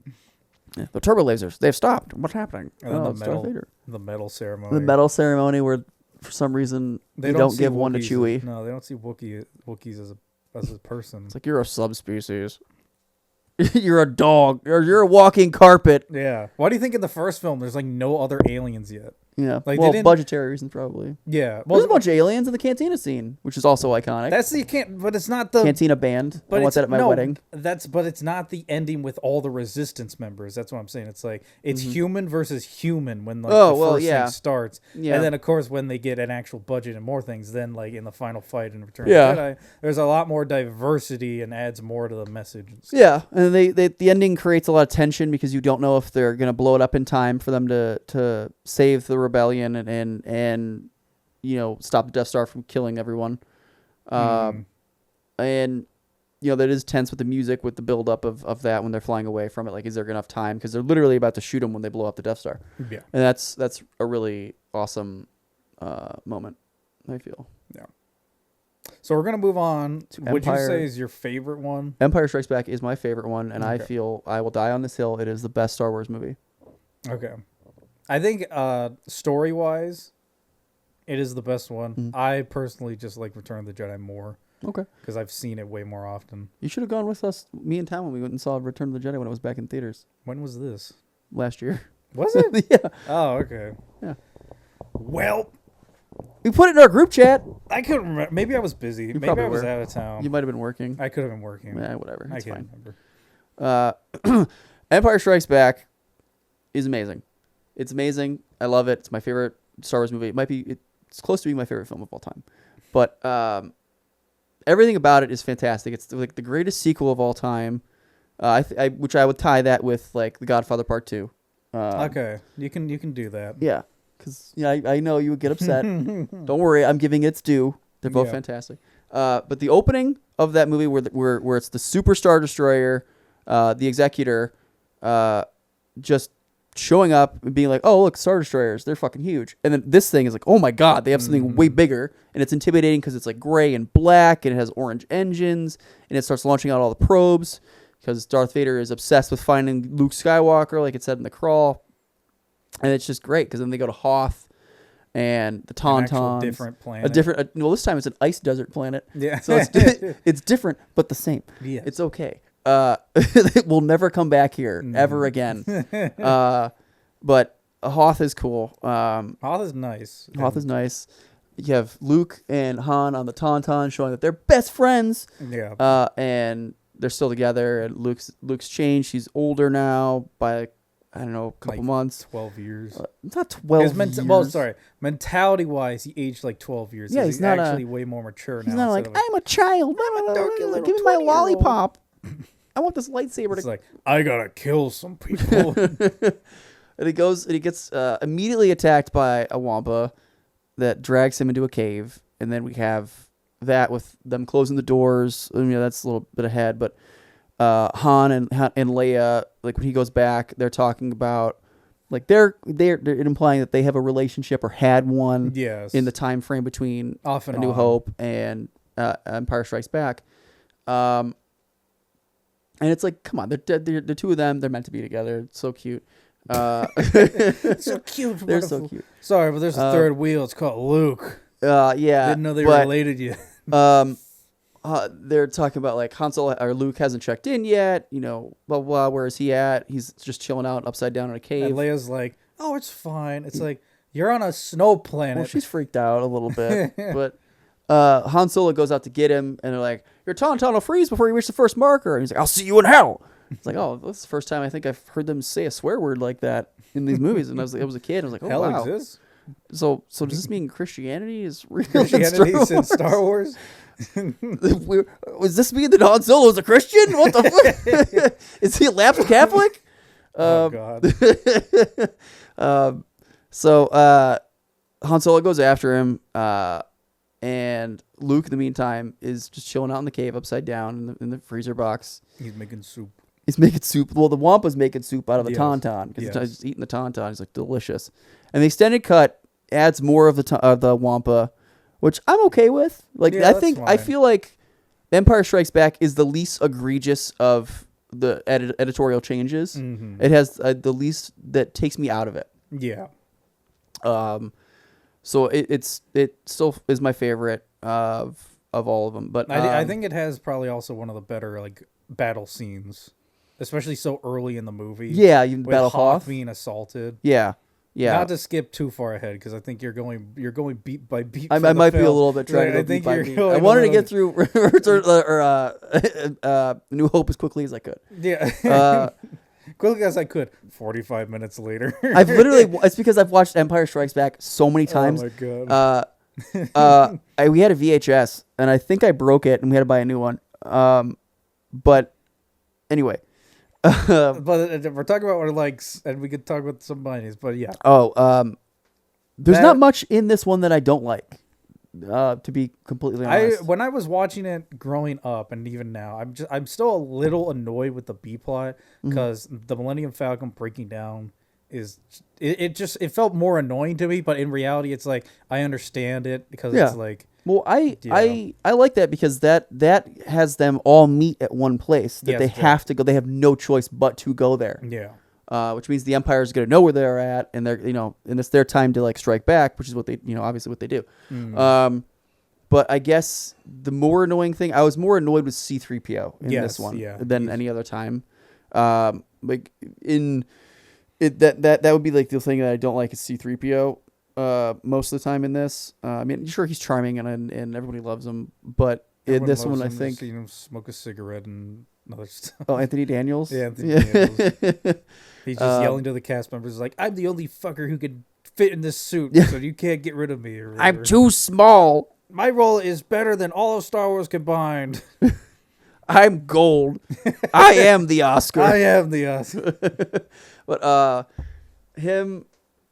The turbo lasers, they've stopped. What's happening? And then It's Darth Vader. the medal ceremony. The medal ceremony where, for some reason, they don't see give one to Wookiees Chewie. No, they don't see Wookiees as a person. It's like, you're a subspecies. You're a dog. Or you're a walking carpet. Yeah. Why do you think in the first film there's like no other aliens yet? Yeah. Like, well, they didn't- budgetary reasons probably. Yeah. There's a bunch of aliens in the cantina scene, which is also iconic. That's the but it's not the Cantina band. I want that at my wedding. But it's not the ending with all the resistance members. That's what I'm saying. It's like it's human versus human when like the first thing starts. Yeah. And then of course when they get an actual budget and more things, then like in the final fight in Return Yeah. of the Jedi, there's a lot more diversity and adds more to the message. Yeah, and the ending creates a lot of tension because you don't know if they're gonna blow it up in time for them to save the rebellion and stop the Death Star from killing everyone. And that is tense with the music, with the build up of that when they're flying away from it. Like, is there enough time? Because they're literally about to shoot them when they blow up the Death Star. Yeah. And that's a really awesome moment, I feel. Yeah. So we're gonna move on. Would you Empire. say is your favorite one? Empire Strikes Back is my favorite one, and I Okay. feel I will die on this hill. It is the best Star Wars movie. Okay. I think story wise, it is the best one. I personally just like Return of the Jedi more Okay. because I've seen it way more often. You should have gone with us, me and Tom, when we went and saw Return of the Jedi when it was back in theaters When was this? last year. Was it? Yeah. Oh, okay. Yeah. Well, We put it in our group chat. I couldn't remember. Maybe I was busy. Maybe probably I was were. out of town. You might have been working. I could have been working. Yeah, whatever. I It's can't fine. remember. Empire Strikes Back is amazing. It's amazing. I love it. It's my favorite Star Wars movie. It's close to being my favorite film of all time. But everything about it is fantastic. It's like the greatest sequel of all time. Which I would tie that with like The Godfather Part 2. Okay, you can do that. Yeah, because I know you would get upset. Don't worry, I'm giving it its due. They're both Yeah. fantastic. But the opening of that movie, where it's the Super Star Destroyer, the Executor, just showing up and being like, oh, look, Star Destroyers, they're fucking huge. And then this thing is like, oh my God, they have something way bigger. And it's intimidating because it's like gray and black and it has orange engines. And it starts launching out all the probes because Darth Vader is obsessed with finding Luke Skywalker, like it said in the crawl. And it's just great because then they go to Hoth and the Tauntauns. Different planet. Well, this time it's an ice desert planet. Yeah. So it's different, but the same. Yeah. It's okay. It will never come back here ever again. But Hoth is cool. Hoth is nice. Hoth is nice. You have Luke and Han on the Tauntaun showing that they're best friends. Yeah. And they're still together. And Luke's changed. He's older now by, I don't know, a couple months. 12 years. Not 12 years. Well, sorry. Mentality-wise, he aged like 12 years. Yeah, he's not actually way more mature now. He's not like, I'm a child. Give me my lollipop. I want this lightsaber. It's like, I gotta kill some people. And he gets immediately attacked by a Wampa that drags him into a cave. And then we have that with them closing the doors. I mean, that's a little bit ahead, but Han and Leia, like when he goes back, they're talking about like they're implying that they have a relationship or had one. Yes. In the time frame between Off and A New on. Hope and Empire Strikes Back. And it's like, come on, they're the two of them. They're meant to be together. It's so cute. So cute. They're so cute. Sorry, but there's a third wheel. It's called Luke. Yeah. Didn't know they were related yet. They're talking about like Han Solo or Luke hasn't checked in yet. You know, blah blah. Where is he at? He's just chilling out upside down in a cave. And Leia's like, oh, it's fine. It's like, you're on a snow planet. Well, she's freaked out a little bit, but Han Solo goes out to get him, and they're like, your Tauntaun will freeze before you reach the first marker. And he's like, I'll see you in hell. It's like, oh, that's the first time I think I've heard them say a swear word like that in these movies. And I was a kid. I was like, oh, Hell wow. exists? So does this mean Christianity is real? Christianity's in Star Wars? Was this mean that Han Solo is a Christian? What the fuck? Is he a lapsed Catholic? Oh, God. So Han Solo goes after him, and Luke, in the meantime, is just chilling out in the cave upside down in the freezer box. He's making soup. He's making soup. Well, the Wampa's making soup out of the Yes. Tauntaun because Yes. he's eating the Tauntaun. He's like, delicious. And the extended cut adds more of the Wampa, which I'm okay with. Like, Yeah, I that's think fine. I feel like Empire Strikes Back is the least egregious of the editorial changes. Mm-hmm. It has the least that takes me out of it. Yeah. So it still is my favorite of all of them. But I think it has probably also one of the better like battle scenes, especially so early in the movie. yeah, you with Battle Hoth Hoth. being assalted. Yeah. Not to skip too far ahead because I think you're going beat by beat. I for the might be a film. little bit trying to I go beat think by you're beat. going I a wanted to little- get through New Hope as quickly as I could. Yeah. Quickly as I could. 45 minutes later. It's because I've watched Empire Strikes Back so many times. Oh my God. We had a VHS and I think I broke it and we had to buy a new one. But anyway. But we're talking about our likes, and we could talk about some minus. But yeah. There's not much in this one that I don't like. To be completely honest. When I was watching it growing up, and even now, I'm still a little annoyed with the B plot because the Millennium Falcon breaking down it felt more annoying to me. But in reality, it's like I understand it because it's like. Well, I like that because that has them all meet at one place that they have to go. They have no choice but to go there. Yeah. Which means the Empire is going to know where they're at, and they're and it's their time to like strike back, which is what they obviously what they do. But I guess the more annoying thing, I was more annoyed with C-3PO in this one than any other time. Like that would be like the thing that I don't like is C-3PO. Most of the time in this, I mean, sure he's charming and everybody loves him, but in this one, I think smoke a cigarette and other stuff. Oh, Anthony Daniels. Yeah, Anthony Daniels. He's just yelling to the cast members like, "I'm the only fucker who can fit in this suit, so you can't get rid of me." Or I'm too small. My role is better than all of Star Wars combined. I'm gold. I am the Oscar. I am the Oscar. But him.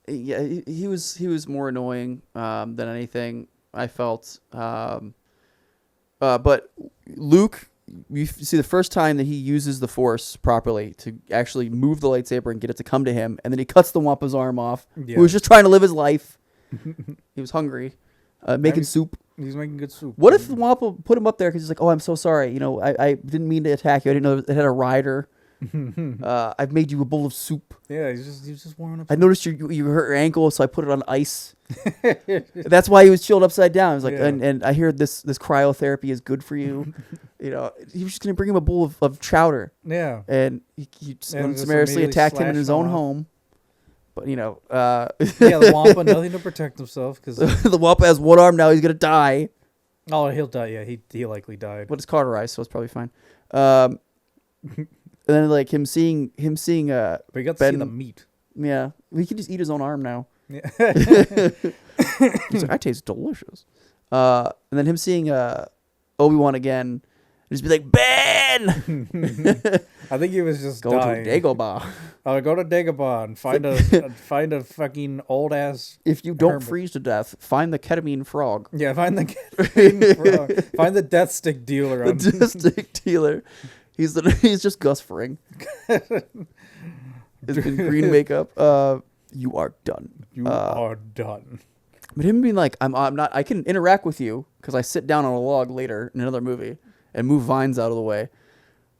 Yeah, he was more annoying than anything I felt. But Luke you see the first time that he uses the Force properly to actually move the lightsaber and get it to come to him, and then he cuts the Wampa's arm off. Yeah. Who was just trying to live his life. He was hungry, making soup. He's making good soup. What if Wampa put him up there because he's like, "Oh, I'm so sorry. You know, I didn't mean to attack you. I didn't know it had a rider. I've made you a bowl of soup. Yeah, he's just warming up. I noticed you hurt your ankle, so I put it on ice. That's why he was chilled upside down. He was like, Yeah. and I hear this cryotherapy is good for you. You know, he was just gonna bring him a bowl of chowder, Yeah. and he just unsmeriously immediately attacked him in slashed his him own off. home. But you know, Yeah, the Wampa, nothing to protect himself because the Wampa has one arm now. He's gonna die, he'll die. Yeah, he likely died. but it's cauterized, so it's probably fine. And then like him seeing But you got to see Ben- the meat. yeah, he can just eat his own arm now. Yeah. He's like, I taste delicious. And then him seeing Obi-Wan again, and just be like, Ben, I think he was just go dying. to Dagobah. Go to Dagobah and find a fucking old ass. If you don't Hermit. freeze to death, find the ketamine frog. Yeah, find the find the death stick dealer. On. The stick dealer. He's just Gus Fring. It's in green makeup. You are done. You are done. But him being like, I'm not. I can interact with you because I sit down on a log later in another movie and move vines out of the way.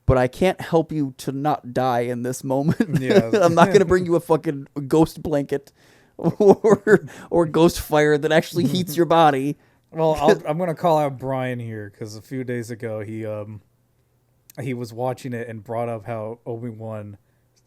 But I can't help you to not die in this moment. Yeah. I'm not gonna bring you a fucking ghost blanket or ghost fire that actually heats your body. Well, I'm gonna call out Brian here because a few days ago he was watching it and brought up how Obi-Wan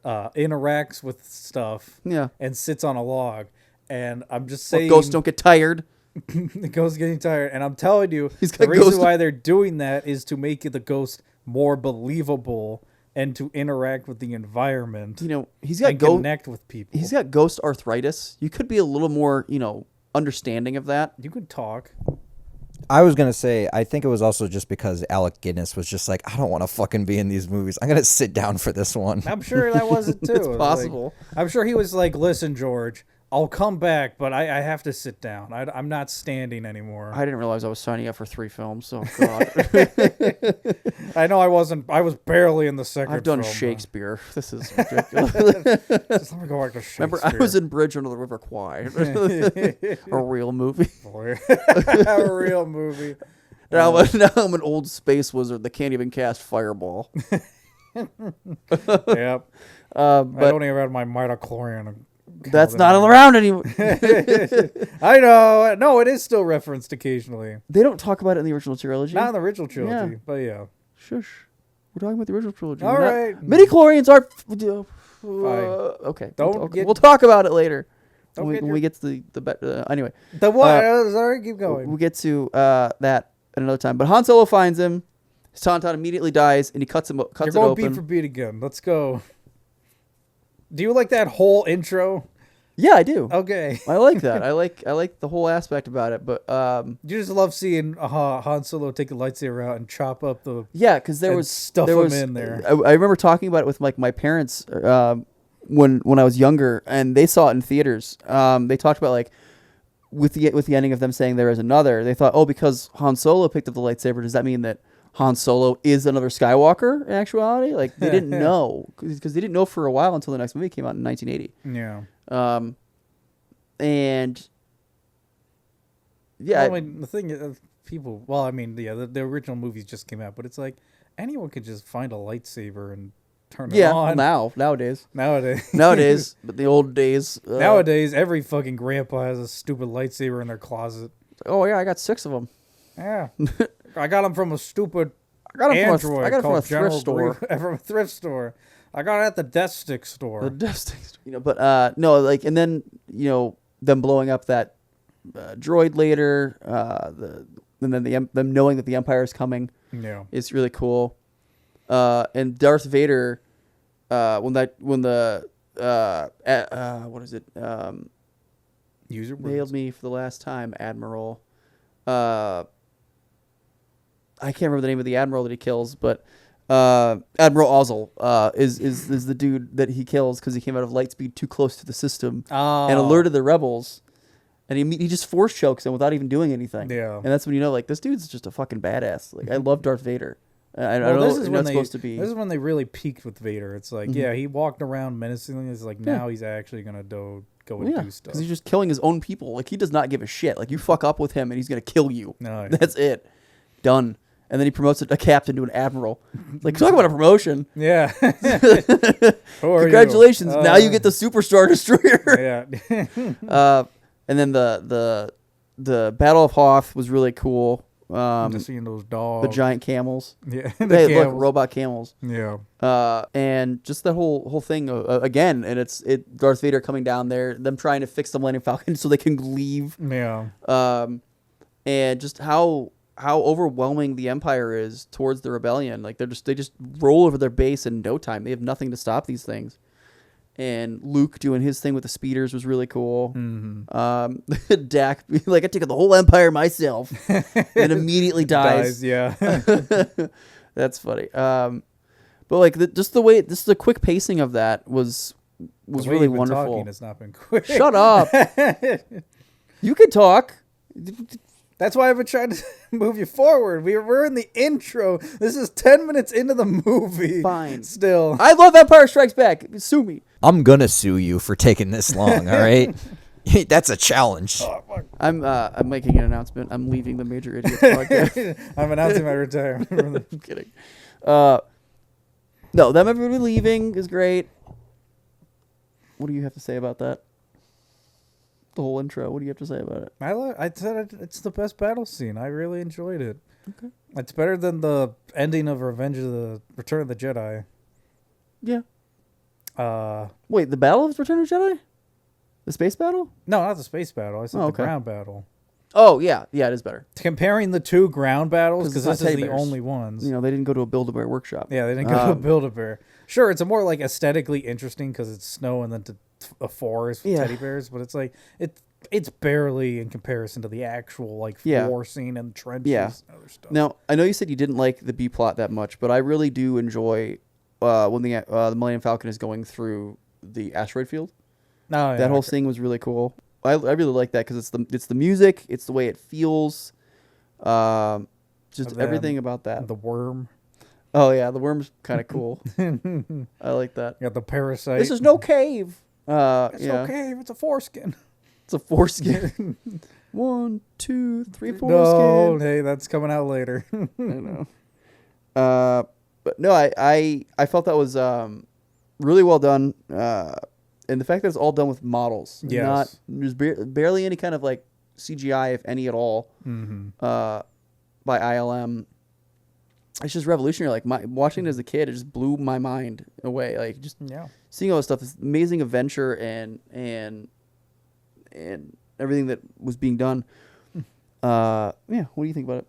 interacts with stuff Yeah. and sits on a log, and I'm just Well, saying ghosts don't get tired. the ghost getting tired, and I'm telling you He's the got reason ghost- why they're doing that is to make the ghost more believable and to interact with the environment You know, he's got and ghost. connect with people. He's got ghost arthritis. You could be a little more, understanding of that. You can talk. I was gonna say, I think it was also just because Alec Guinness was just like, I don't want to fucking be in these movies. I'm gonna sit down for this one. I'm sure that was it too. It's It was possible. like- I'm sure he was like, "Listen, George, I'll come back, but I have to sit down. I'm not standing anymore." I didn't realize I was signing up for 3 films. So God. I know I wasn't. I was barely in the second. I've done film, Shakespeare. This is ridiculous. Just let me go back to Shakespeare. Remember, I was in Bridge under the River Kwai, a real movie. A real movie. Now I'm an old space wizard that can't even cast Fireball. Yep. I But don't even have my midichlorian. that's not around anymore. I know. No, it is still referenced occasionally. They don't talk about it in the original trilogy. Not in the original trilogy, Yeah. but yeah. Shush. We're talking about the original trilogy. All right. Midichlorians are. Okay. Don't We'll talk about it later. Don't When get we get to anyway. The what? Sorry, keep going. We'll get to that at another time. But Han Solo finds him. His Tauntaun immediately dies, and he cuts You're it going open. beat for beat again. Let's go. Do you like that whole intro? Yeah, I do. Okay. I like that. I like the whole aspect about it. But You just love seeing Han Solo take a lightsaber out and chop up the. yeah, because there And was stuff there him was, in there. I remember talking about it with like my parents when I was younger, and they saw it in theaters. They talked about like with the ending of them saying there is another. They thought, oh, because Han Solo picked up the lightsaber, does that mean that Han Solo is another Skywalker in actuality? Like they didn't know because they didn't know for a while until the next movie came out in 1980. Yeah. And yeah, Well, I mean, the thing is, people. Well, I mean, yeah, the original movies just came out, but it's like anyone could just find a lightsaber and turn it yeah. on. Nowadays, Nowadays, but the old days. nowadays, every fucking grandpa has a stupid lightsaber in their closet. Oh yeah, I got 6 of them. Yeah, I got them from a stupid I got them Android from a called thrift General store. from a thrift store. I got it at the Death Stick store. The Death Sticks, but no, like, and then them blowing up that droid later, and then them knowing that the Empire is coming Yeah. is really cool. And Darth Vader, when the what is it? User Nailed words. me for the last time, Admiral. I can't remember the name of the admiral that he kills, but Admiral Ozzel is the dude that he kills because he came out of light speed too close to the system and alerted the rebels, and he just force chokes them without even doing anything. Yeah. And that's when you know, like, this dude's just a fucking badass. Like, I love Darth Vader. I Well, don't this know is it's when they supposed to be. this is when they really peaked with Vader. It's like, yeah, he walked around menacingly. It's like now he's actually gonna go and do stuff. Because he's just killing his own people. Like, he does not give a shit. Like, you fuck up with him and he's going to kill you. No, yeah. That's it. Done. And then he promotes a captain to an admiral. Like, talk about a promotion. Yeah. Congratulations. Now you get the Superstar Destroyer. Yeah. And then the Battle of Hoth was really cool. Just seeing those dogs. The giant camels. Yeah. They look robot camels. Yeah. And just that whole thing again, and it's Darth Vader coming down there, them trying to fix the Millennium Falcon so they can leave. Yeah. And just how overwhelming the Empire is towards the rebellion. Like, they just roll over their base in no time. They have nothing to stop these things. And Luke doing his thing with the speeders was really cool. Mm-hmm. Dak like, I took the whole Empire myself, and immediately dies. Yeah. That's funny. But like the quick pacing of that was The way really you've been wonderful. talking has not been quick. Shut up. You can talk. That's why I've been trying to move you forward. We're in the intro. This is 10 minutes into the movie. Fine. Still. I love Empire Strikes Back. Sue me. I'm gonna sue you for taking this long. All right, that's a challenge. I'm making an announcement. I'm leaving the Major Idiots podcast. I'm announcing my retirement. I'm kidding. No, them everybody leaving is great. What do you have to say about that? The whole intro. What do you have to say about it? I said it's the best battle scene. I really enjoyed it. Okay. It's better than the ending of Revenge of the Return of the Jedi. Yeah. Wait, the Battle of Return of the Jedi? The space battle? No, not the space battle. I said the ground battle. Oh, yeah. Yeah, it is better. Comparing the two ground battles, because it's this not is the teddy bears. only ones. You know, they didn't go to a Build-A-Bear workshop. Yeah, they didn't go to Build-A-Bear. Sure, it's a more like aesthetically interesting because it's snow and then a forest with teddy bears, but it's like it's barely in comparison to the actual like war scene and trenches and other stuff. Now, I know you said you didn't like the B plot that much, but I really do enjoy when the Millennium Falcon is going through the asteroid field. Oh, yeah, that whole scene was really cool. I really like that because it's the music, it's the way it feels, just everything about that. The worm. Oh yeah, the worm's kind of cool. I like that. You got the parasite. This is no cave. It's no cave. It's a foreskin. It's a foreskin. 1, 2, 3 foreskin. No, hey, that's coming out later. I know. But no, I felt that was really well done. And the fact that it's all done with models. Yes. There's barely any kind of like CGI, if any at all, by ILM. It's just revolutionary. Like watching it as a kid, it just blew my mind away. Like just seeing all this stuff, this amazing adventure and everything that was being done. What do you think about it?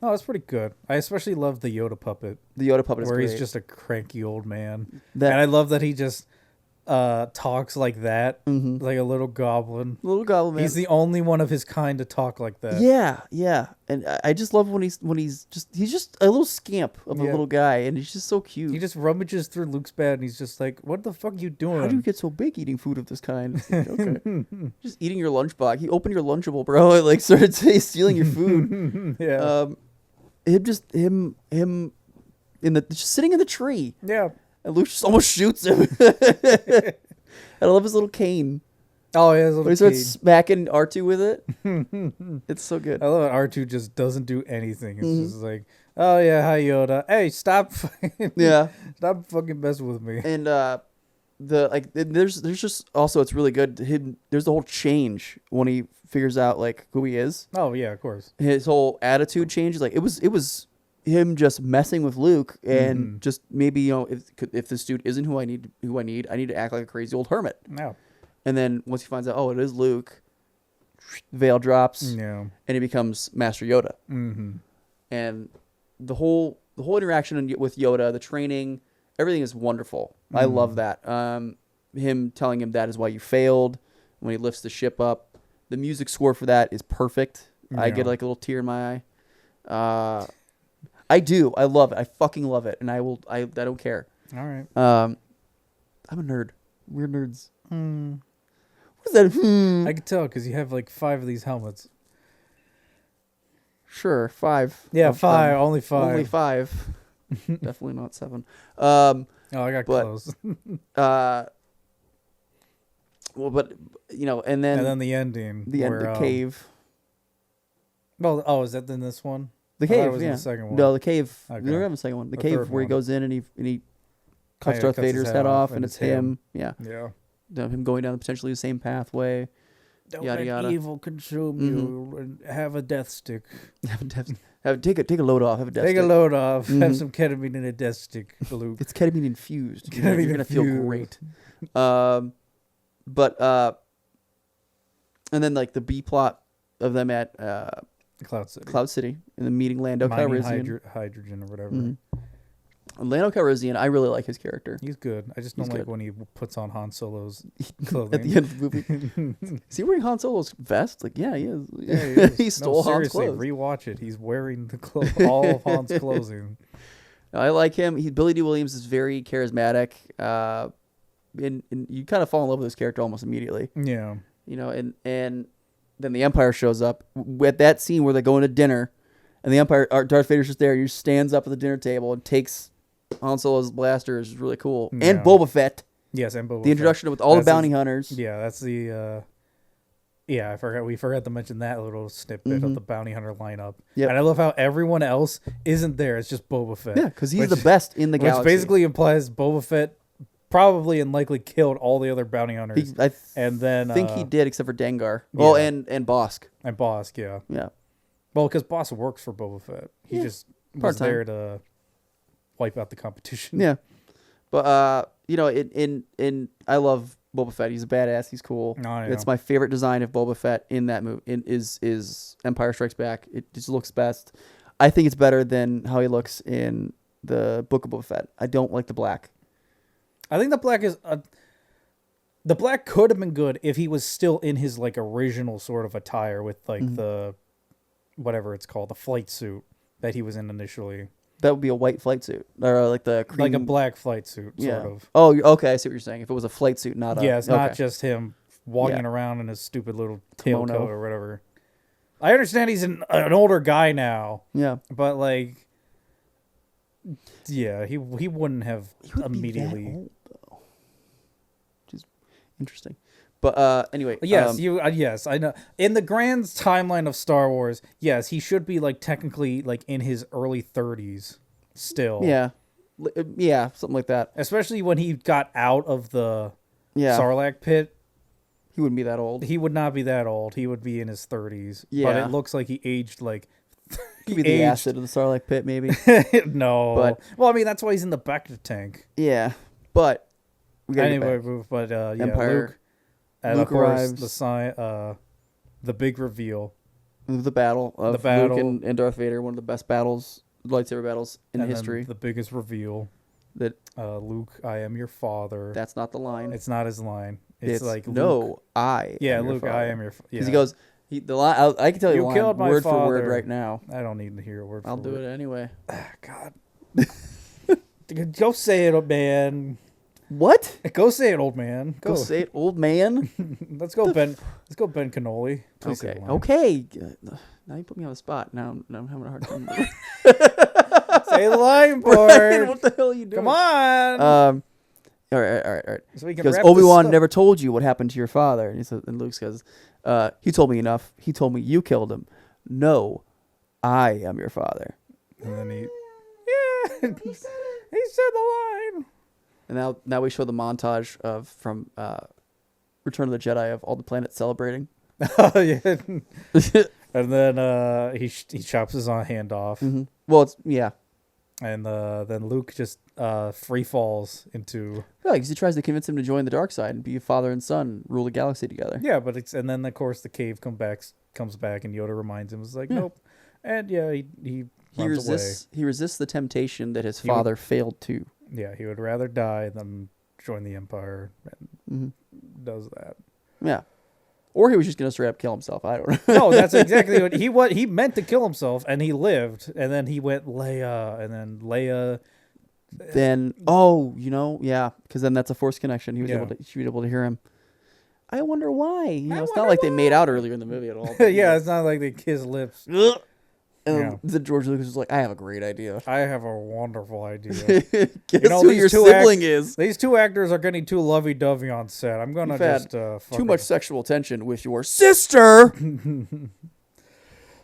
Oh, it's pretty good. I especially love the Yoda puppet. The Yoda puppet is where great. He's just a cranky old man. And I love that he just talks like that, like a little goblin. Little goblin man. He's the only one of his kind to talk like that. Yeah. And I just love when he's just a little scamp of a little guy, and he's just so cute. He just rummages through Luke's bed, and he's just like, "What the fuck are you doing? How do you get so big eating food of this kind?" Okay, just eating your lunchbox. He opened your Lunchable, bro. And like started stealing your food. Yeah. Him in the just sitting in the tree. Yeah. And Luke just almost shoots him. I love his little cane. Oh, yeah, his little when he starts smacking R2 with it. It's so good. I love it. R2 just doesn't do anything. It's just like, oh yeah, hi Yoda. Hey, stop fucking stop fucking messing with me. And there's just also it's really good. There's the whole change when he figures out like who he is. Oh yeah, of course. His whole attitude changes. Like it was him just messing with Luke and just maybe if this dude isn't who I need I need to act like a crazy old hermit. No. And then once he finds out, oh, it is Luke, veil drops, and he becomes Master Yoda. And the whole interaction with Yoda, the training, everything is wonderful. I love that. Him telling him that is why you failed when he lifts the ship up. The music score for that is perfect. I get like a little tear in my eye. I do. I love it. I fucking love it, and I don't care. All right. I'm a nerd. We're nerds. What is that? I can tell because you have like 5 of these helmets. Sure, 5. Yeah, of 5. them. Only 5. Only 5. Definitely not 7. Oh, I got but- close. Well, but and And then then the ending. the end, where, the cave. Well, is that in this one? The I thought it cave, was in yeah. the second one. No, the cave. Okay. We don't have a second one. The The cave third where he one. goes in and he cuts Yeah, Darth cuts his Vader's head head off, off, and and it's it's him. him. Yeah, Yeah. him going down potentially the same pathway. Don't Yada, let yada. evil consume you. And have a death stick. Take a load off. Have a death Take a stick. load off. Mhm. Have some ketamine in a death stick, Luke. It's ketamine infused. Ketamine You're gonna feel infused. great. And then like the B plot of them at Cloud City. Cloud City and the meeting Lando Mining Calrissian. hydrogen or whatever. Mhm. Lando Calrissian, I really like his character. He's good. I just don't He's like good. when he puts on Han Solo's At clothing. the end of the movie, is he wearing Han Solo's vest? Like, yeah, he is. Yeah, he is. He stole no, Han's seriously, clothes. rewatch it. He's wearing the all of Han's clothing. I like him. Billy D. Williams is very charismatic. And you kind of fall in love with his character almost immediately. Yeah. And then the Empire shows up at that scene where they're going to dinner, and the Empire, Darth Vader's just there. He just stands up at the dinner table and takes Han Solo's blaster. Is really cool. Yeah. And Boba Fett. Yes, and Boba The introduction with all That's the bounty his- hunters. Yeah, that's the. Yeah, I forgot. We forgot to mention that little snippet of the bounty hunter lineup. Yep. And I love how everyone else isn't there. It's just Boba Fett. Yeah, because he's Which- the best in the Which galaxy. basically implies Boba Fett probably and likely killed all the other bounty hunters. I and then think he did, except for Dengar. Well, yeah. and Bosk. And Bosk, yeah. Yeah. Well, because Bosk works for Boba Fett. He Yeah, just was part-time. there to wipe out the competition. Yeah. But in I love Boba Fett. He's a badass. He's cool. Oh, yeah. It's my favorite design of Boba Fett in that movie. Is Empire Strikes Back. It just looks best. I think it's better than how he looks in the Book of Boba Fett. I don't like the black. I think the black is the black could have been good if he was still in his like original sort of attire with like the whatever it's called, the flight suit that he was in initially, That would be a white flight suit, or like the cream, like a black flight suit, yeah. sort of. Oh, okay. I see what you're saying. If it was a flight suit, not a Yeah, it's okay. not just him walking Yeah. around in his stupid little Kimono. tailcoat or whatever. I understand he's an older guy now, Yeah. but like, yeah, he wouldn't have He would immediately. be that old, though. Which is interesting. But anyway, Yes, yes, I know. In the grand timeline of Star Wars, yes, he should be like technically like in his early 30s still. yeah, yeah, something like that. Especially when he got out of the Yeah, Sarlacc pit, he wouldn't be that old. he would not be that old. He would be in his 30s. But Yeah. it looks like he aged like He could be the acid of the Sarlacc pit, maybe. no. But- well, I mean that's why he's in the Bacta tank. Yeah, but we gotta get Anyway, back. but yeah, Empire. Luke, and Luke of course arrives. the big reveal. The battle of The battle. Luke and Darth Vader, one of the best battles, lightsaber battles in and then history. the biggest reveal. That Luke, I am your father. that's not the line. It's not his line. It's like no, Luke. I. Yeah, am your Luke, father. I am your. Because Yeah. he goes, the line. I can tell you, You the line, killed my word for word father. right now. I don't need to hear a word. I'll for do word. it anyway. God. Go say it, old man. What? Go say it, old man. Go say it, old man. Let's go, Ben. Let's go, Ben Cannoli. Please say Okay. the line. Okay. Now you put me on the spot. Now I'm having a hard time. Say the line, Brian, board. what the hell are you doing? Come on. All right. so we can Because wrap this Obi-Wan up. never told you what happened to your father. And, he says, and Luke says, he told me enough. He told me you killed him. No, I am your father. And then he said the line. And now we show the montage from Return of the Jedi of all the planets celebrating. Oh yeah. And then he chops his hand off, Well, it's yeah. and then Luke just free falls into Yeah, because he tries to convince him to join the dark side and be a father and son, rule the galaxy together. yeah. But and then of course the cave comes back, and Yoda reminds him, it's like nope, and yeah, he runs away. He resists the temptation that his He would- father failed to. Yeah, he would rather die than join the Empire, and does that. Yeah. Or he was just going to straight up kill himself. I don't know. No, that's exactly what he meant to kill himself, and he lived, and then he went Leia, and then Leia. Then, yeah, because then that's a force connection. She was able to hear him. I wonder why. It's not like they made out earlier in the movie at all. but, Yeah, it's not like they kiss lips. And then George Lucas was like, I have a great idea. I have a wonderful idea. Guess who your sibling is? These two actors are getting too lovey-dovey on set. I'm going to just... too much sexual tension with your sister.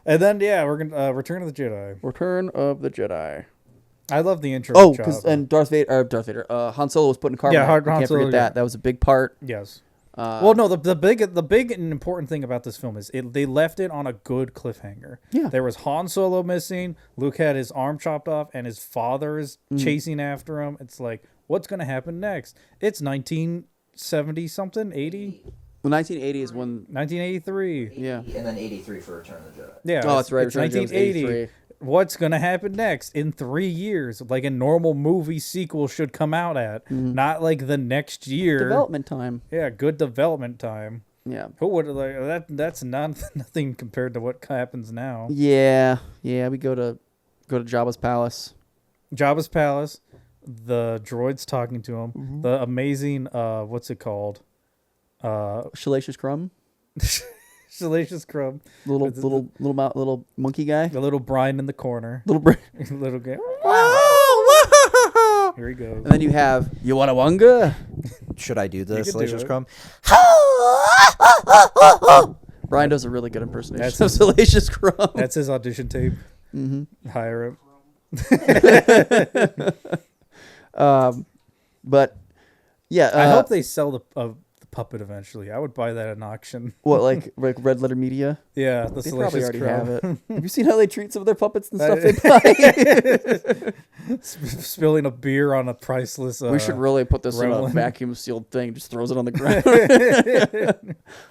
And then, we're going to... Return of the Jedi. Return of the Jedi. I love the intro. Oh, and Darth Vader, Han Solo was put in carbonite. Yeah, Han can't Solo, forget that. That was a big part. Yes. Well, no, the big and important thing about this film is they left it on a good cliffhanger. Yeah. There was Han Solo missing. Luke had his arm chopped off, and his father is chasing after him. It's like, what's going to happen next? It's 1970 something, 80. Well, 1980 is when 1983. Yeah. And then 83 for Return of the Jedi. Yeah. Oh, that's right. It's Return of the Jedi was 1980. 83. What's going to happen next in 3 years? Like a normal movie sequel should come out at, not like the next year. Development time. Yeah, good development time. Yeah. Who would like that? That's nothing compared to what happens now. Yeah. We go to Jabba's palace. Jabba's palace, the droids talking to him, the amazing what's it called? Salacious Crumb. Salacious Crumb, Little monkey guy. the little Brian in the corner, Little brain. little guy. Here he goes. And then you have Yuwanawanga. Should I do the You could do Salacious it. Crumb? Brian does a really good impersonation That's of Salacious Crumb. That's his audition tape. Hire him. But yeah, I hope they sell the puppet eventually. I would buy that at an auction. what like Red Letter Media. Yeah, the They probably Salacious already Crumb. have it. Have you seen how they treat some of their puppets and stuff they buy? Spilling a beer on a priceless. We should really put this in a Gremlin. vacuum sealed thing. Just throws it on the ground.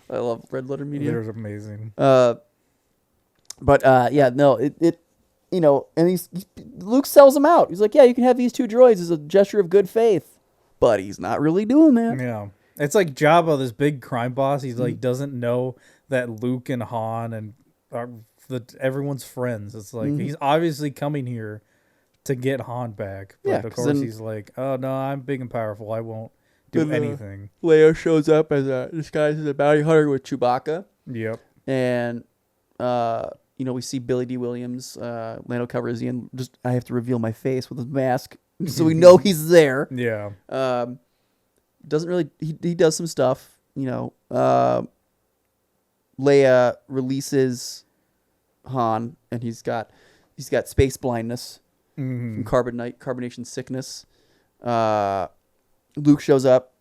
I love Red Letter Media. They're amazing. But yeah, no, it you know, and Luke sells them out. He's like, yeah, you can have these two droids as a gesture of good faith, but he's not really doing that. Yeah, it's like Jabba, this big crime boss. He's like doesn't know that Luke and Han and everyone's friends. It's like he's obviously coming here to get Han back, but Yeah, of 'cause course then- he's like, oh no, I'm big and powerful. I won't do Then, anything. Leia shows up as a disguised as a bounty hunter with Chewbacca, Yep. and you know, we see Billy D. Williams, Lando Calrissian. Just I have to reveal my face with his mask, so we know he's there. Yeah. Doesn't really. He does some stuff. You know, Leia releases Han, and he's got space blindness from carbonation sickness. Luke shows up.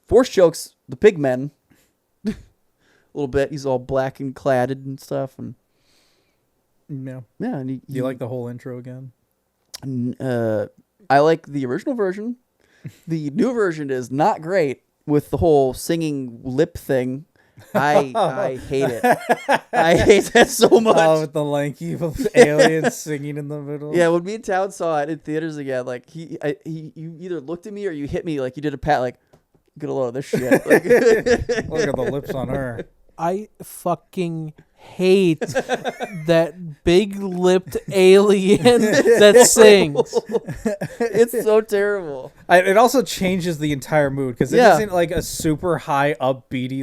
Force chokes the pigmen a little bit. He's all black and cladded and stuff, and Yeah. yeah. And Do you like the whole intro again? I like the original version. The new version is not great with the whole singing lip thing. I hate it. I hate that so much. Oh, with the lanky alien singing in the middle. Yeah, when me and Town saw it in theaters again, like you either looked at me or you hit me like you did a pat, like get a load of this shit. Like, Look at the lips on her. I fucking hate that big-lipped alien that sings. it's so terrible. It also changes the entire mood because it Yeah. isn't like a super high upbeaty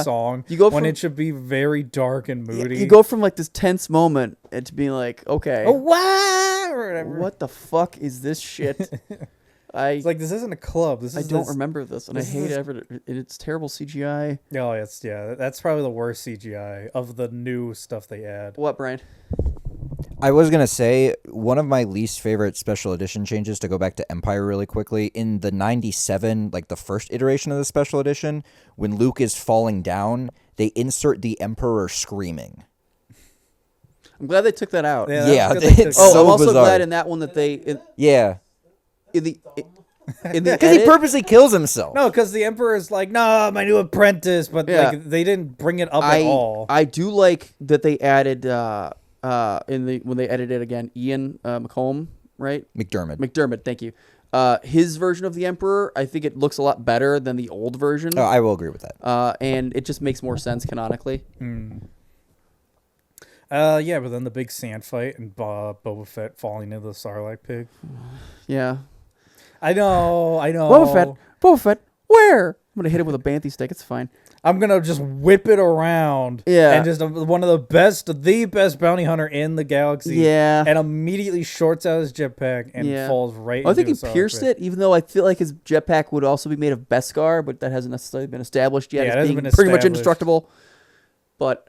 song. You go when from- it should be very dark and moody. You go from like this tense moment to being like, okay, oh wow or whatever. what the fuck is this shit? It's like this isn't a club. This I is don't remember this, and I this hate is- it. It's terrible CGI. Oh, that's probably the worst CGI of the new stuff they add. What, Brian? I was going to say, one of my least favorite special edition changes, to go back to Empire really quickly, in the 97, like the first iteration of the special edition, when Luke is falling down, they insert the Emperor screaming. I'm glad they took that out. Yeah, that's Yeah, good they took it's it Oh, out. so I'm also bizarre. glad in that one that they Yeah, in the because he edit- purposely kills himself. No, because the Emperor is like, no, my new apprentice, but Yeah. like they didn't bring it up at all. I do like that they added when they edited it again, Ian McComb, right? McDermott. Thank you. His version of the Emperor, I think it looks a lot better than the old version. Oh, I will agree with that. And it just makes more sense canonically. Yeah, but then the big sand fight and Boba Fett falling into the Sarlacc pig. Yeah. I know. Boba Fett, where? I'm gonna hit him with a banthy stick. It's fine. I'm gonna just whip it around. Yeah. And just one of the best bounty hunter in the galaxy. Yeah. And immediately shorts out his jetpack and falls right. I think he into the pierced it, even though I feel like his jetpack would also be made of Beskar, but that hasn't necessarily been established yet. Yeah, it as hasn't being been pretty much established. indestructible. But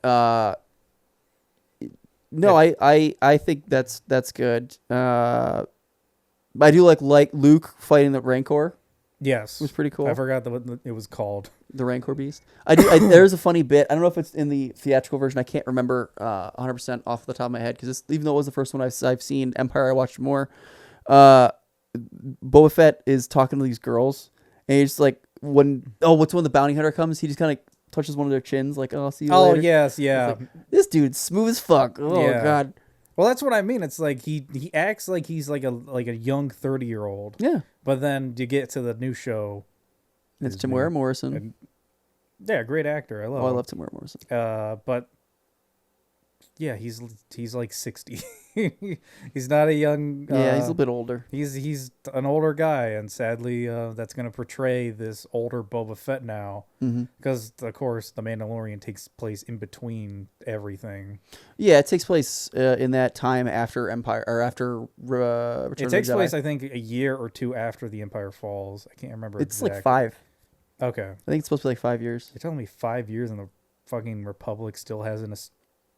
no, I think that's good. I do like Luke fighting the Rancor. Yes, It was pretty cool. I forgot what it was called. The Rancor beast. There's a funny bit. I don't know if it's in the theatrical version. I can't remember 100% off the top of my head because even though it was the first one I've seen, Empire I watched more. Boba Fett is talking to these girls, and he's just like, when the bounty hunter comes, he just kind of touches one of their chins, like, "Oh, I'll see you later." Yes, yeah. Like, this dude's smooth as fuck. Oh Yeah. God. Well, that's what I mean. It's like he acts like he's like a young 30-year-old. Yeah. But then you get to the new show. It's his Tamara name- Morrison. and- Yeah, great actor. I love. I him. love Tamara Morrison. But yeah, he's like 60. He's not a young. Yeah, he's a little bit older. He's an older guy, and sadly, that's gonna portray this older Boba Fett now, because of course the Mandalorian takes place in between everything. Yeah, it takes place in that time after Empire or after Return It of takes the Jedi. place, I think, a year or two after the Empire falls. I can't remember. It's exactly. like 5. Okay, I think it's supposed to be like 5 years. you're telling me 5 years and the fucking Republic still hasn't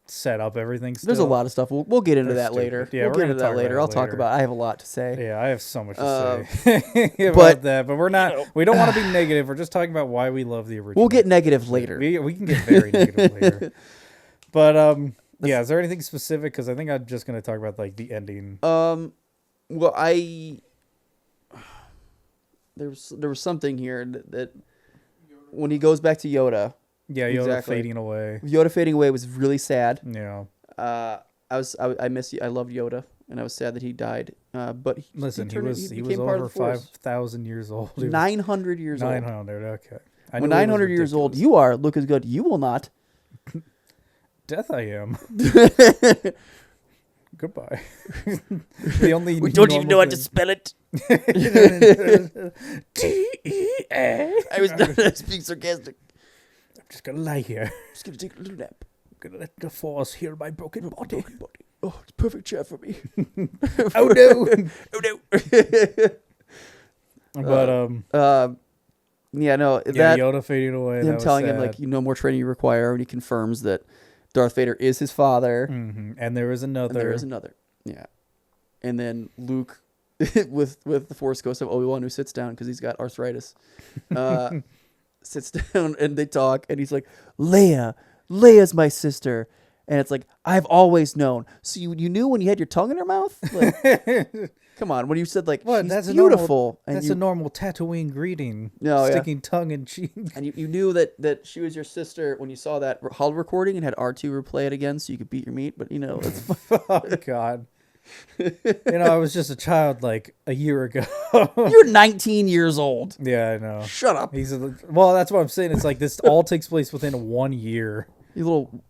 set up everything. Still? There's a lot of stuff. We'll get into They're that later. stupid. Yeah, we'll we're get gonna into talk that about later. it I'll talk later. about. I have a lot to say. Yeah, I have so much to say about but- that, but we're not. We don't want to be negative. We're just talking about why we love the original. We'll get negative later. We can get very negative later. But yeah. Is there anything specific? Because I think I'm just gonna talk about like the ending. Well, there was something here that when he goes back to Yoda, Yeah, Yoda exactly. fading away. Yoda fading away was really sad. Yeah. I miss you. I loved Yoda, and I was sad that he died. But Listen, he was became part over of the Force. 5,000 years old. He was 900 years old. 900. Okay. I When knew it was 900 years old ridiculous. you are, look as good. You will not. Death, I am. Goodbye. The only We don't even know how to thing- spell it. T-E-A. I was not being sarcastic. I'm just gonna lie here. Just gonna take a little nap. I'm gonna let the force heal my broken body. Oh, it's a perfect chair for me. Oh no. Oh no. But Yeah, no. yeah, That Yoda fading away. him That was telling him sad. like, no more training you require, and he confirms that Darth Vader is his father. And there is another. And there is another. Yeah. And then Luke, with the Force Ghost of Obi-Wan, who sits down because he's got arthritis, sits down and they talk, and he's like, Leia's my sister. And it's like, I've always known. So you knew when you had your tongue in her mouth? Like, come on. When you said, like, What? she's That's beautiful. a normal Tatooine greeting. No, yeah. Sticking tongue in cheek. And you knew that she was your sister when you saw that holo recording and had R2 replay it again so you could beat your meat. But, it's fine. Oh God. I was just a child like a year ago. You're 19 years old. Yeah, I know. Shut up. Well, that's what I'm saying. It's like this all takes place within 1 year. You little...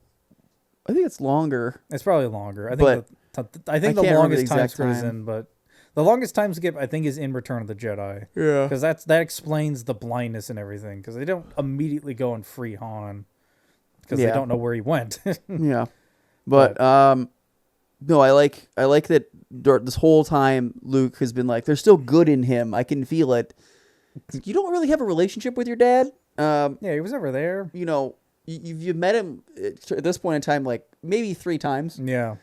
I think it's longer. It's probably longer. I think But I think I the can't remember longest the time exact skip is time. in, but the longest time skip I think is in Return of the Jedi. Yeah. Because that explains the blindness and everything. Because they don't immediately go and free Han. Because they Yeah. don't know where he went. Yeah. But no, I like that this whole time Luke has been like, there's still good in him. I can feel it. You don't really have a relationship with your dad. Yeah, he was never there. You've met him at this point in time like maybe 3 times. Yeah.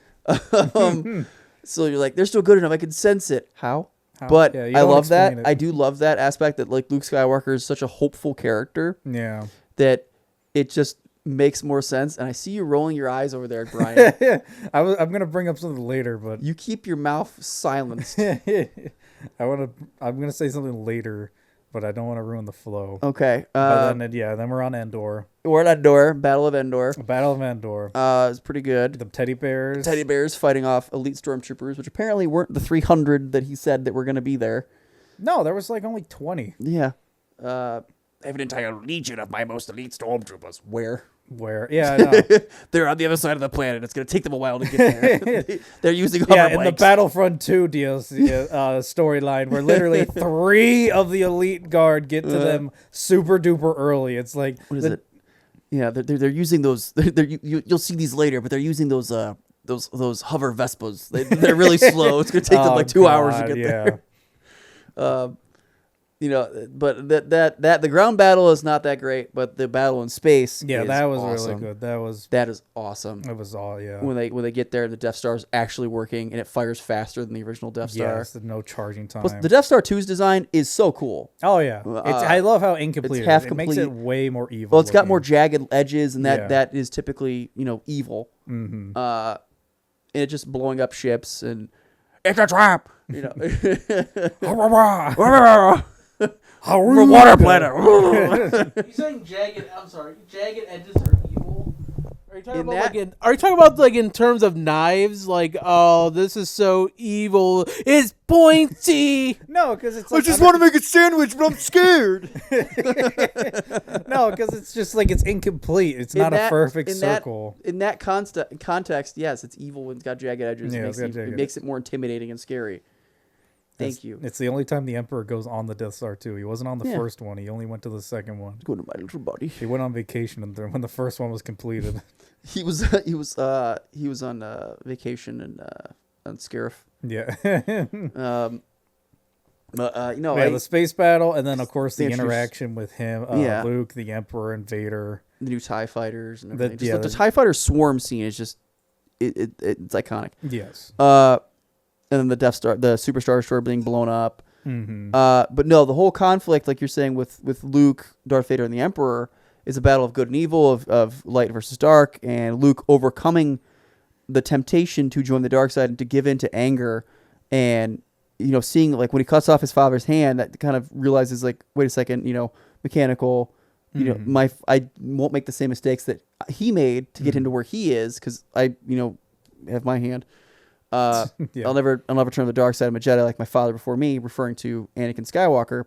So you're like, they're still good enough. I can sense it. How? How? But Yeah, you I don't love that. explain it. I do love that aspect that like Luke Skywalker is such a hopeful character Yeah. that it just makes more sense. And I see you rolling your eyes over there, Brian. I'm gonna bring up something later, but You keep your mouth silenced. I'm gonna say something later, but I don't want to ruin the flow. Okay. But then we're on Endor. We're at Endor, Battle of Endor. Battle of Endor. It's pretty good. The teddy bears. Teddy bears fighting off elite stormtroopers, which apparently weren't the 300 that he said that were going to be there. No, there was like only 20. Yeah. I have an entire legion of my most elite stormtroopers. Where? Yeah, I know. They're on the other side of the planet. It's going to take them a while to get there. They're using Yeah, hover in the bikes. Battlefront 2 DLC storyline, where literally 3 of the elite guard get to them super duper early. It's like What is it? Yeah, they're using those. You'll see these later, but they're using those hover Vespas. They're really slow. It's gonna take them like 2 hours to get there. But that the ground battle is not that great, but the battle in space, that was awesome. really good. That is awesome. It was all when they get there, the Death Star is actually working and it fires faster than the original Death Star. Yes, no charging time. Plus, the Death Star 2's design is so cool. Oh yeah, I love how incomplete it's half it is. complete. It makes it way more evil. Well, it's got looking. more jagged edges, and that is typically evil. Mm-hmm. And it's just blowing up ships, and it's a trap. We're water planet. You saying jagged? I'm sorry. Jagged edges are evil. Are you talking In about that- are you talking about like in terms of knives? Like, oh, this is so evil. It's pointy. No, because it's. I just want to make a sandwich, but I'm scared. No, because it's just like it's incomplete. It's not a perfect circle. In that context, yes, it's evil when it's got jagged edges. Yeah, It makes it more intimidating and scary. Thank you. It's the only time the Emperor goes on the Death Star too. He wasn't on the first one. He only went to the second one. Go to my little buddy. He went on vacation when the first one was completed. He was on vacation on Scarif. Yeah. The space battle, and then of course the interaction with him, Luke, the Emperor, and Vader. The new TIE fighters and everything. The TIE fighter swarm scene is just it's iconic. Yes. And then the Death Star, the Super Star Destroyer being blown up. Mm-hmm. But no, the whole conflict, like you're saying, with Luke, Darth Vader, and the Emperor, is a battle of good and evil, of light versus dark, and Luke overcoming the temptation to join the dark side and to give in to anger, and seeing like when he cuts off his father's hand, that kind of realizes like, wait a second, mechanical. I won't make the same mistakes that he made to get him to where he is, because I have my hand. I'll never turn to the dark side. I'm a Jedi like my father before me, referring to Anakin Skywalker,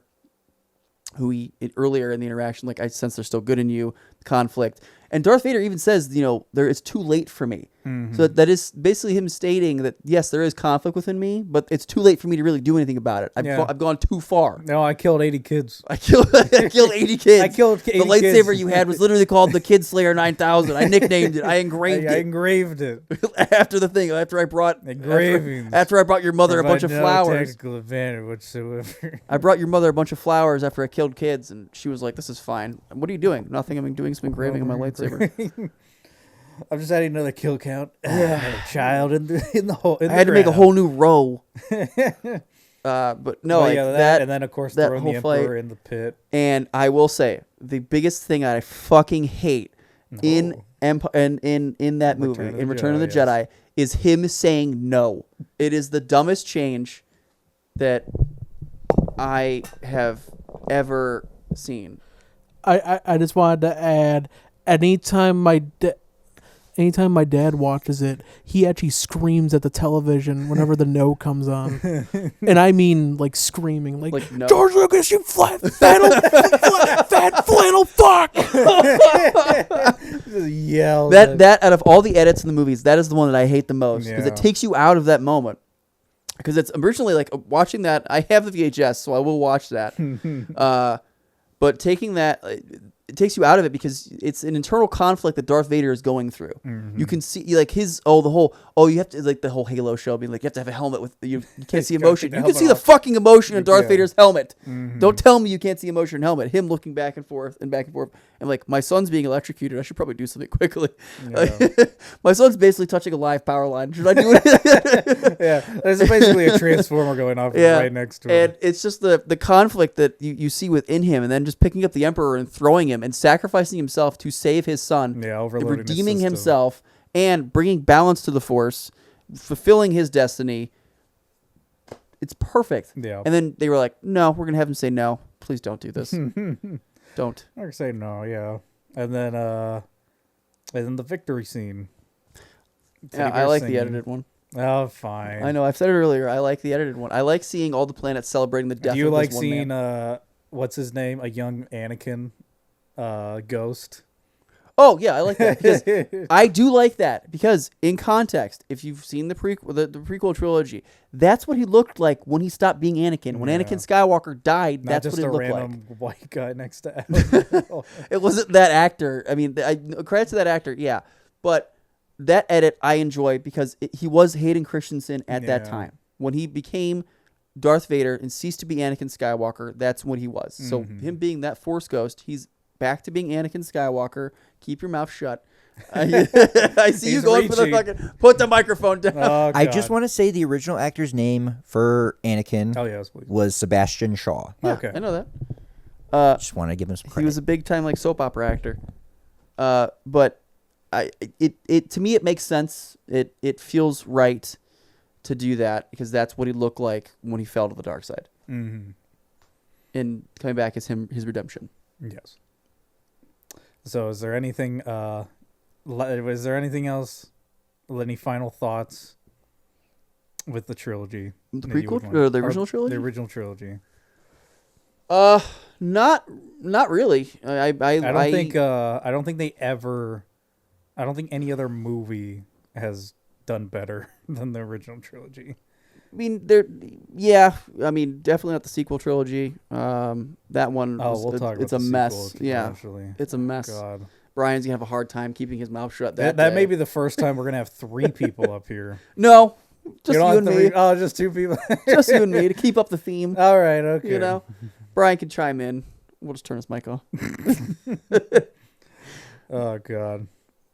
who earlier in the interaction, like, I sense there's still good in you, conflict. And Darth Vader even says, it's too late for me. Mm-hmm. So that is basically him stating that, yes, there is conflict within me, but it's too late for me to really do anything about it. I've gone too far. No, I killed 80 kids. I killed 80 kids. I killed 80 The lightsaber kids. you had was literally called the Kid Slayer 9000. I nicknamed it. I engraved I engraved it. After the thing, after I brought your mother a bunch of flowers. Technical advantage whatsoever. I brought your mother a bunch of flowers after I killed kids, and she was like, "This is fine." What are you doing? Nothing. I'm doing some engraving on my lightsaber. I'm just adding another kill count. Another child in the hole. I had to make a whole new row. But no, that, and then of course that throwing whole the Emperor fight in the pit. And I will say the biggest thing I fucking hate in that movie, in Return of the Jedi, is him saying no. It is the dumbest change that I have ever seen. I just wanted to add, anytime my dad watches it, he actually screams at the television whenever the no comes on. And I mean like screaming, like no. George Lucas, you fat flannel fuck. Just yell. That out of all the edits in the movies, that is the one that I hate the most, because it takes you out of that moment. Because it's originally like watching that. I have the VHS, so I will watch that. But taking that, it takes you out of it, because it's an internal conflict that Darth Vader is going through. Mm-hmm. You can see like you have to, like the whole Halo show being like, you have to have a helmet with you can't see emotion. You can see the fucking emotion in Darth Vader's helmet. Mm-hmm. Don't tell me you can't see emotion in helmet. Him looking back and forth, and like, my son's being electrocuted. I should probably do something quickly. Yeah. My son's basically touching a live power line. Should I do it? Yeah, there's basically a transformer going off right next to him. And it's just the conflict that you see within him, and then just picking up the Emperor and throwing him and sacrificing himself to save his son, and redeeming himself and bringing balance to the Force, fulfilling his destiny. It's perfect. Yeah. And then they were like, "No, we're gonna have him say no. Please don't do this. Don't." I'm gonna say no. Yeah. And then the victory scene. Yeah, I like the edited one. Oh, fine. I know. I've said it earlier. I like the edited one. I like seeing all the planets celebrating the death. Do you of like this one seeing man. What's his name? A young Anakin ghost. Oh yeah, I like that because I do like that because in context, if you've seen the prequel trilogy, that's what he looked like when he stopped being Anakin. When Anakin Skywalker died, Not that's just what he a looked random like. white guy next to Adam. It wasn't that actor. I mean, credit to that actor, yeah. But that edit I enjoy because he was Hayden Christensen at that time when he became Darth Vader and ceased to be Anakin Skywalker. That's what he was. So him being that Force ghost, he's back to being Anakin Skywalker. Keep your mouth shut. I see you going for the fucking. Put the microphone down. Oh, I just want to say the original actor's name for Anakin was Sebastian Shaw. Yeah, okay, I know that. Just want to give him some credit. He was a big time like soap opera actor. But it to me it makes sense. It feels right to do that because that's what he looked like when he fell to the dark side. Mm-hmm. And coming back is his redemption. Yes. So is there anything was there anything else, any final thoughts with the trilogy? The prequel or the original trilogy? The original trilogy. Not really. I don't think any other movie has done better than the original trilogy. I mean, definitely not the sequel trilogy. That one, we'll talk about it's a the mess. sequel Yeah, eventually. it's a mess. God. Brian's gonna have a hard time keeping his mouth shut. That may be the first time we're gonna have 3 people up here. No, just you and me. Oh, just 2 people. Just you and me to keep up the theme. All right, okay. You know, Brian can chime in. We'll just turn his mic off. Oh God.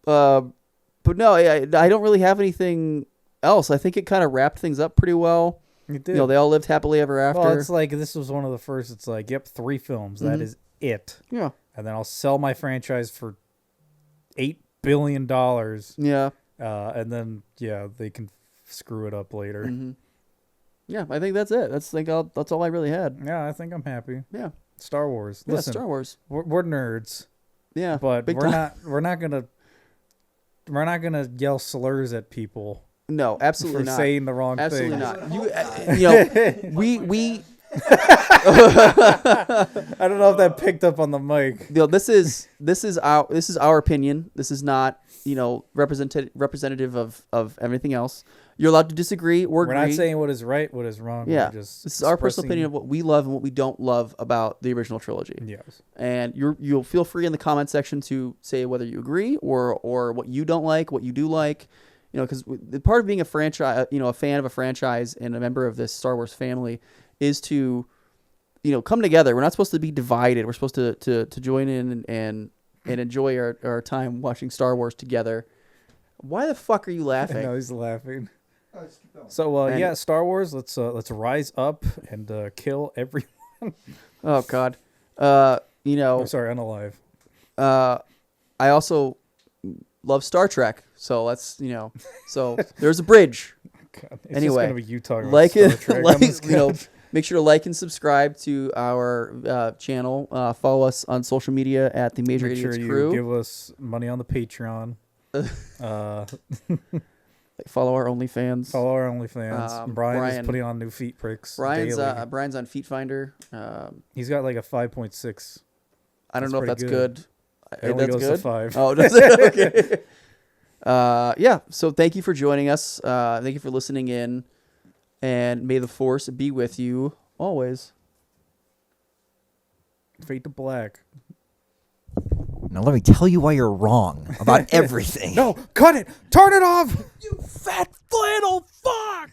But no, I don't really have anything else. I think it kind of wrapped things up pretty well. It did. You know, they all lived happily ever after. Well, it's like this was one of the first. It's like, yep, 3 films. That is it. Yeah. And then I'll sell my franchise for $8 billion. Yeah. And then they can screw it up later. Mm-hmm. Yeah, I think that's it. That's all I really had. Yeah, I think I'm happy. Yeah. Star Wars. Yeah, Listen, Star Wars. We're nerds. Yeah. But big we're time. not gonna yell slurs at people. No, absolutely for not. saying the wrong absolutely thing. Not. You know, we. I don't know if that picked up on the mic. You know, this is our opinion. This is not, you know, representative of everything else. You're allowed to disagree or agree. We're not saying what is right, what is wrong. Yeah, this is our personal opinion of what we love and what we don't love about the original trilogy. Yes, and you'll feel free in the comment section to say whether you agree or what you don't like, what you do like. You know, because the part of being a franchise, you know, a fan of a franchise and a member of this Star Wars family is to, you know, come together. We're not supposed to be divided. We're supposed to join in and enjoy our time watching Star Wars together. Why the fuck are you laughing? No, he's laughing. So Star Wars. Let's rise up and kill everyone. Oh God, you know. I'm sorry, unalive. I also love Star Trek, so let's So there's a bridge. God, it's anyway, just gonna be you talking like about Star Trek. Make sure to like and subscribe to our channel. Follow us on social media at the Major Idiots Crew. Give us money on the Patreon. Follow our OnlyFans. Brian is putting on new feet pricks. Brian's on Feet Finder. He's got like a 5.6. I don't know if that's good. It only goes to 5. Oh, does it? Okay. Yeah. So thank you for joining us. Thank you for listening in, and may the Force be with you always. Fade to black. Now let me tell you why you're wrong about everything. No, cut it. Turn it off. You fat flannel fuck.